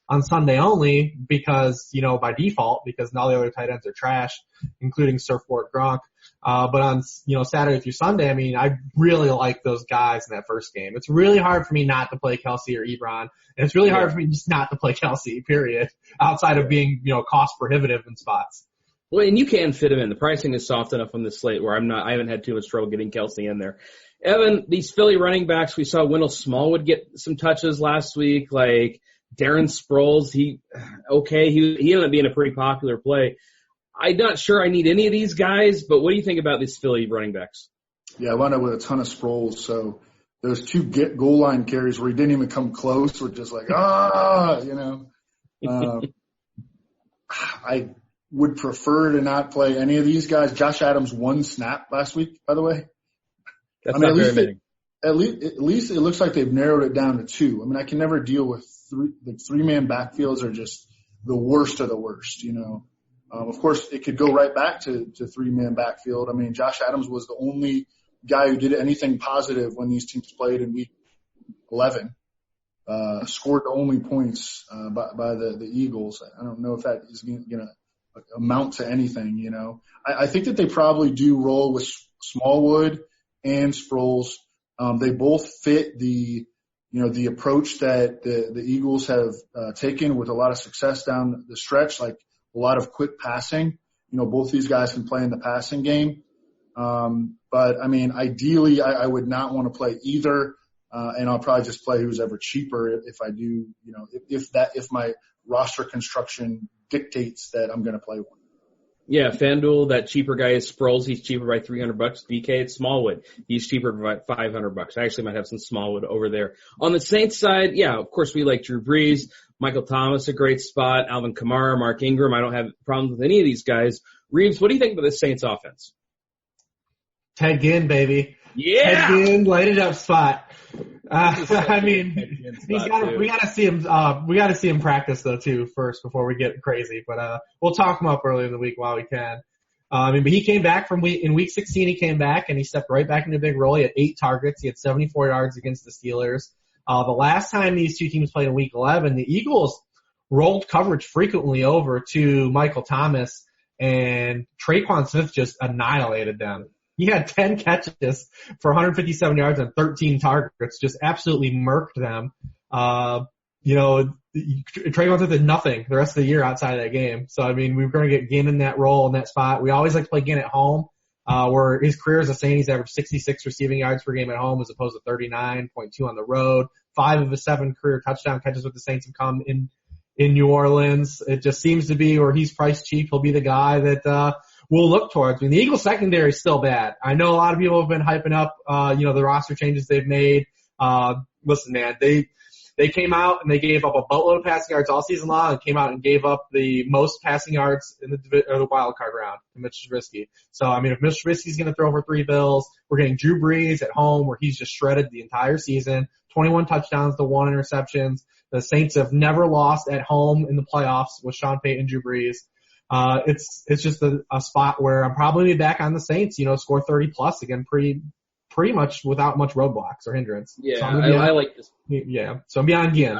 on Sunday only because, by default, because all the other tight ends are trash, including Surfboard Gronk. But on, Saturday through Sunday, I mean, I really like those guys in that first game. It's really hard for me not to play Kelsey or Ebron. And it's really hard for me just not to play Kelsey, period, outside of being, cost prohibitive in spots. Well, and you can fit him in. The pricing is soft enough on this slate where I haven't had too much trouble getting Kelsey in there. Evan, these Philly running backs, we saw Wendell Smallwood get some touches last week, like Darren Sproles. He ended up being a pretty popular play. I'm not sure I need any of these guys, but what do you think about these Philly running backs? Yeah, I wound up with a ton of Sproles. So those 2 goal line carries where he didn't even come close were just like, I would prefer to not play any of these guys. Josh Adams 1 snap last week, by the way. That's not very many. At least it looks like they've narrowed it down to 2. I mean, I can never deal with 3-man backfields are just the worst of the worst, Of course, it could go right back to 3-man backfield. I mean, Josh Adams was the only guy who did anything positive when these teams played in week 11. Scored the only points by the Eagles. I don't know if that is going to amount to anything, I think that they probably do roll with Smallwood and Sproles. They both fit the approach that the Eagles have taken with a lot of success down the stretch, like a lot of quick passing. Both these guys can play in the passing game. But I mean, ideally, I would not want to play either. And I'll probably just play who's ever cheaper if I do, if my roster construction dictates that I'm going to play one. Yeah, FanDuel, that cheaper guy is Sproles. He's cheaper by $300. DK, it's Smallwood. He's cheaper by $500. I actually might have some Smallwood over there. On the Saints side, yeah, of course we like Drew Brees, Michael Thomas, a great spot, Alvin Kamara, Mark Ingram. I don't have problems with any of these guys. Reeves, what do you think about the Saints offense? Ted Ginn, baby. Yeah! Ted Ginn, light it up spot. I mean, we gotta see him practice though too first before we get crazy. But we'll talk him up early in the week while we can. But he came back in week 16. He came back and he stepped right back into a big role. He had 8 targets. He had 74 yards against the Steelers. The last time these two teams played in week 11, the Eagles rolled coverage frequently over to Michael Thomas, and Traquan Smith just annihilated them. He had 10 catches for 157 yards and 13 targets, just absolutely murked them. Traquan Smith did nothing the rest of the year outside of that game. So, I mean, we were going to get Ginn in that role, in that spot. We always like to play Ginn at home, where his career as a Saint, he's averaged 66 receiving yards per game at home as opposed to 39.2 on the road. 5 of his 7 career touchdown catches with the Saints have come in New Orleans. It just seems to be where he's priced cheap. He'll be the guy that, we'll look towards. I mean, the Eagles secondary is still bad. I know a lot of people have been hyping up, the roster changes they've made. Listen, man, they came out and they gave up a boatload of passing yards all season long and came out and gave up the most passing yards in the wild card round to Mitch Trubisky. So, I mean, if Mitch Trubisky's going to throw for 3 bills, we're getting Drew Brees at home where he's just shredded the entire season, 21 touchdowns to 1 interceptions. The Saints have never lost at home in the playoffs with Sean Payton, Drew Brees. It's just a spot where I'm probably going to be back on the Saints, score 30 plus again, pretty much without much roadblocks or hindrance. Yeah, so I like this. Yeah, so I'm beyond Ginn.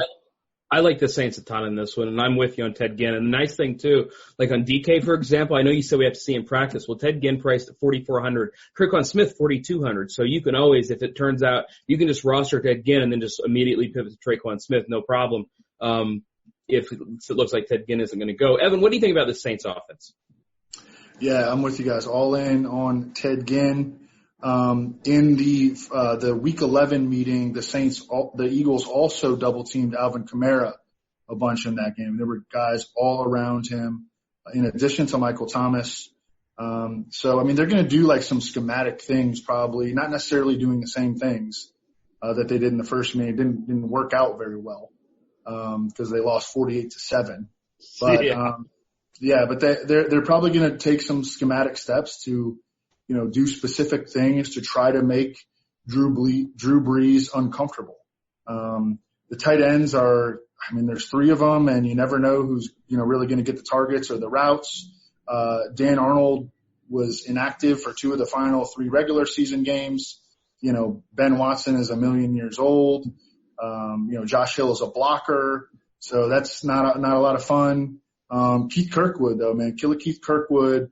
I like the Saints a ton in this one, and I'm with you on Ted Ginn. And the nice thing, too, like on DK, for example, I know you said we have to see him practice. Well, Ted Ginn priced at $4,400. Traquan Smith, $4,200. So you can always, if it turns out, you can just roster Ted Ginn and then just immediately pivot to Traquan Smith, no problem. If it looks like Ted Ginn isn't going to go. Evan, what do you think about the Saints offense? Yeah, I'm with you guys. All in on Ted Ginn. In the Week 11 meeting, the Eagles also double teamed Alvin Kamara a bunch in that game. There were guys all around him, in addition to Michael Thomas. So, I mean, they're going to do like some schematic things probably, not necessarily doing the same things that they did in the first meeting. It didn't work out very well because they lost 48-7. But but they're probably going to take some schematic steps to, do specific things to try to make Drew Brees uncomfortable. The tight ends there's 3 of them, and you never know who's, really going to get the targets or the routes. Dan Arnold was inactive for 2 of the final 3 regular season games. Ben Watson is 1,000,000 years old. Josh Hill is a blocker, so that's not a lot of fun. Keith Kirkwood, though, man, Killer Keith Kirkwood,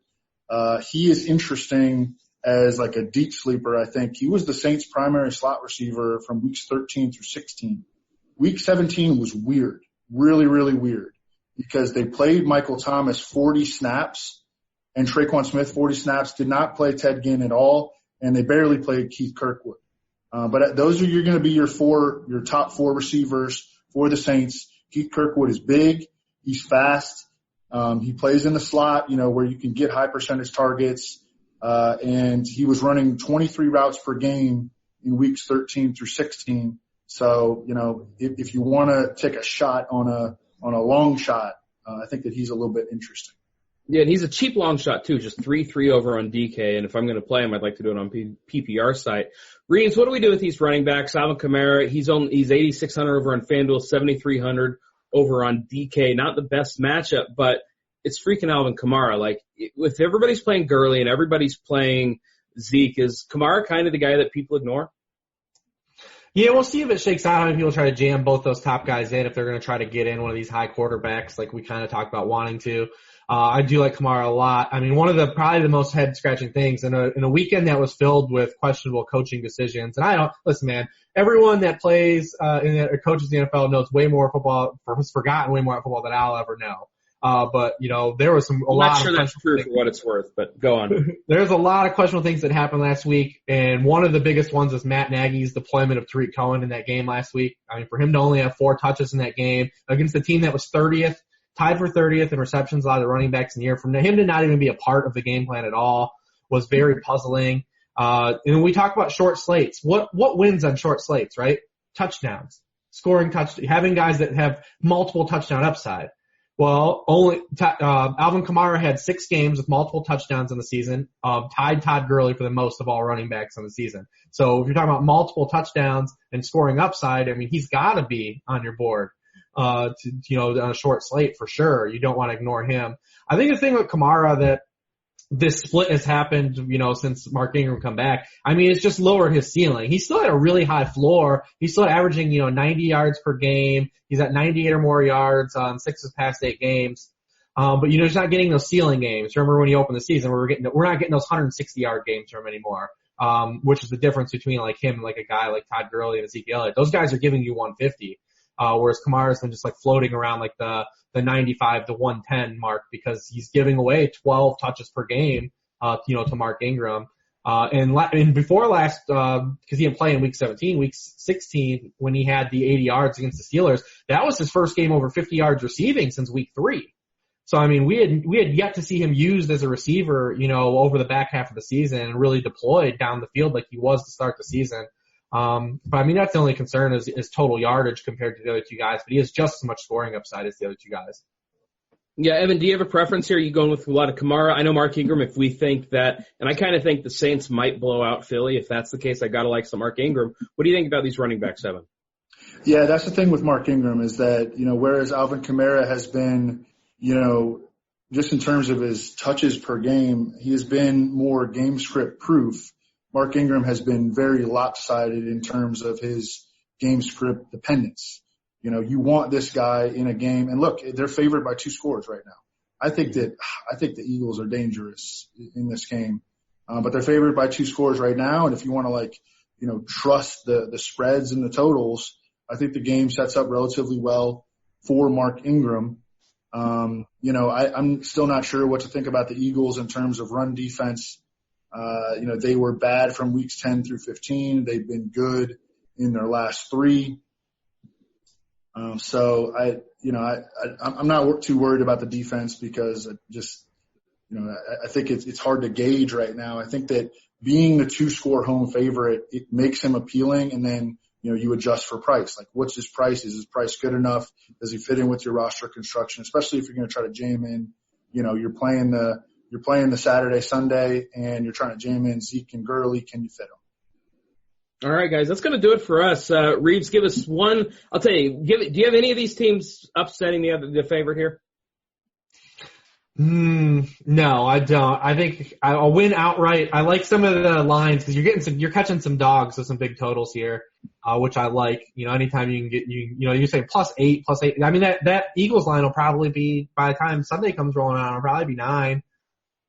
he is interesting as like a deep sleeper, I think. He was the Saints' primary slot receiver from weeks 13 through 16. Week 17 was weird, really, really weird, because they played Michael Thomas 40 snaps and Traquan Smith 40 snaps, did not play Ted Ginn at all, and they barely played Keith Kirkwood. But those are going to be your top 4 receivers for the Saints. Keith Kirkwood is big. He's fast. He plays in the slot, where you can get high percentage targets. And he was running 23 routes per game in weeks 13 through 16. So, if you want to take a shot on a long shot, I think that he's a little bit interesting. Yeah, and he's a cheap long shot too, just 3-3 over on DK. And if I'm going to play him, I'd like to do it on PPR site. Reeves, what do we do with these running backs? Alvin Kamara, he's 8,600 over on FanDuel, 7,300 over on DK. Not the best matchup, but it's freaking Alvin Kamara. Like, if everybody's playing Gurley and everybody's playing Zeke, is Kamara kind of the guy that people ignore? Yeah, we'll see if it shakes out. How many people try to jam both those top guys in if they're going to try to get in one of these high quarterbacks like we kind of talked about wanting to. I do like Kamara a lot. I mean, one of probably the most head-scratching things in a weekend that was filled with questionable coaching decisions. And listen, man, everyone that plays or coaches the NFL knows way more football, has forgotten way more football than I'll ever know. But there was I'm not sure that's true for what it's worth, but go on. There's a lot of questionable things that happened last week, and one of the biggest ones is Matt Nagy's deployment of Tariq Cohen in that game last week. I mean, for him to only have 4 touches in that game against the team that was 30th, tied for 30th in receptions, a lot of the running backs in the year, from him to not even be a part of the game plan at all was very puzzling. And we talk about short slates. What wins on short slates, right? Touchdowns, scoring having guys that have multiple touchdown upside. Well, Alvin Kamara had 6 games with multiple touchdowns in the season, tied Todd Gurley for the most of all running backs on the season. So if you're talking about multiple touchdowns and scoring upside, I mean, he's got to be on your board. On a short slate for sure. You don't want to ignore him. I think the thing with Kamara that this split has happened, since Mark Ingram come back. I mean, it's just lowered his ceiling. He's still at a really high floor. He's still averaging, 90 yards per game. He's at 98 or more yards on 6 of his past 8 games. But he's not getting those ceiling games. Remember when he opened the season, we're not getting those 160-yard games from him anymore. Which is the difference between like him and like a guy like Todd Gurley and Ezekiel Elliott. Those guys are giving you 150. Whereas Kamara's been just like floating around like the 95 to 110 mark because he's giving away 12 touches per game, to Mark Ingram. And before last, cause he didn't play in week 17, week 16, when he had the 80 yards against the Steelers, that was his first game over 50 yards receiving since week 3. So, I mean, we had yet to see him used as a receiver, over the back half of the season and really deployed down the field like he was to start the season. But I mean, that's the only concern is total yardage compared to the other 2 guys, but he has just as much scoring upside as the other 2 guys. Yeah, Evan, do you have a preference here? Are you going with a lot of Kamara? I know Mark Ingram, if we think that, and I kind of think the Saints might blow out Philly. If that's the case, I got to like some Mark Ingram. What do you think about these running backs, Evan? Yeah, that's the thing with Mark Ingram is that, whereas Alvin Kamara has been, just in terms of his touches per game, he has been more game script proof. Mark Ingram has been very lopsided in terms of his game script dependence. You want this guy in a game, and look, they're favored by 2 scores right now. I think the Eagles are dangerous in this game, but they're favored by 2 scores right now. And if you want to trust the spreads and the totals, I think the game sets up relatively well for Mark Ingram. I'm still not sure what to think about the Eagles in terms of run defense. They were bad from weeks 10 through 15. They've been good in their last 3. So I'm not too worried about the defense because I think it's hard to gauge right now. I think that being the 2-score home favorite, it makes him appealing, and then you adjust for price. Like, what's his price? Is his price good enough? Does he fit in with your roster construction? Especially if you're going to try to jam in, you're playing the Saturday, Sunday, and you're trying to jam in Zeke and Gurley. Can you fit them? All right, guys, that's going to do it for us. Reeves, give us one. I'll tell you, do you have any of these teams upsetting the favorite here? No, I don't. I think I'll win outright. I like some of the lines because you're catching some dogs with some big totals here, which I like. Anytime you can get you're saying +8. I mean that Eagles line will probably be, by the time Sunday comes rolling around, it'll probably be 9,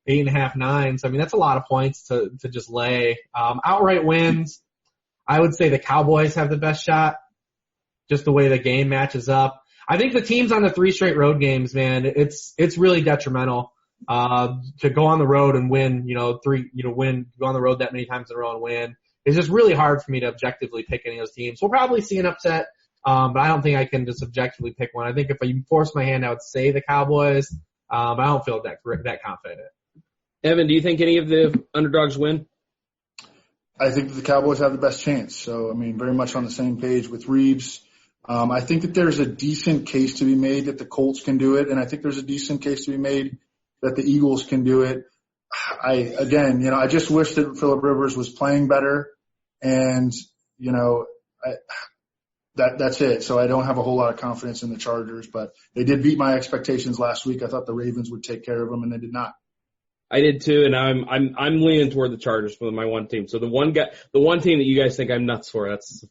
8.5, 9. So I mean that's a lot of points to just lay. Outright wins, I would say the Cowboys have the best shot, just the way the game matches up. I think the teams on the 3 straight road games, man, it's really detrimental to go on the road and win. Go on the road that many times in a row and win. It's just really hard for me to objectively pick any of those teams. We'll probably see an upset, but I don't think I can just objectively pick one. I think if I force my hand, I would say the Cowboys, but I don't feel that confident. Evan, do you think any of the underdogs win? I think that the Cowboys have the best chance. So, I mean, very much on the same page with Reeves. I think that there's a decent case to be made that the Colts can do it, and I think there's a decent case to be made that the Eagles can do it. I just wish that Phillip Rivers was playing better, and that's it. So I don't have a whole lot of confidence in the Chargers, but they did beat my expectations last week. I thought the Ravens would take care of them, and they did not. I did too, and I'm leaning toward the Chargers for my one team. So the one team that you guys think I'm nuts for, that's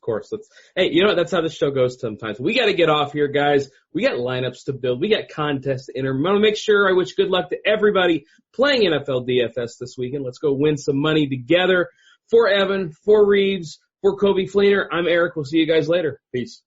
hey, you know what? That's how this show goes sometimes. We got to get off here, guys. We got lineups to build. We got contests to enter. I'm going to make sure I wish good luck to everybody playing NFL DFS this weekend. Let's go win some money together. For Evan, for Reeves, for Kobe Fleener, I'm Eric. We'll see you guys later. Peace.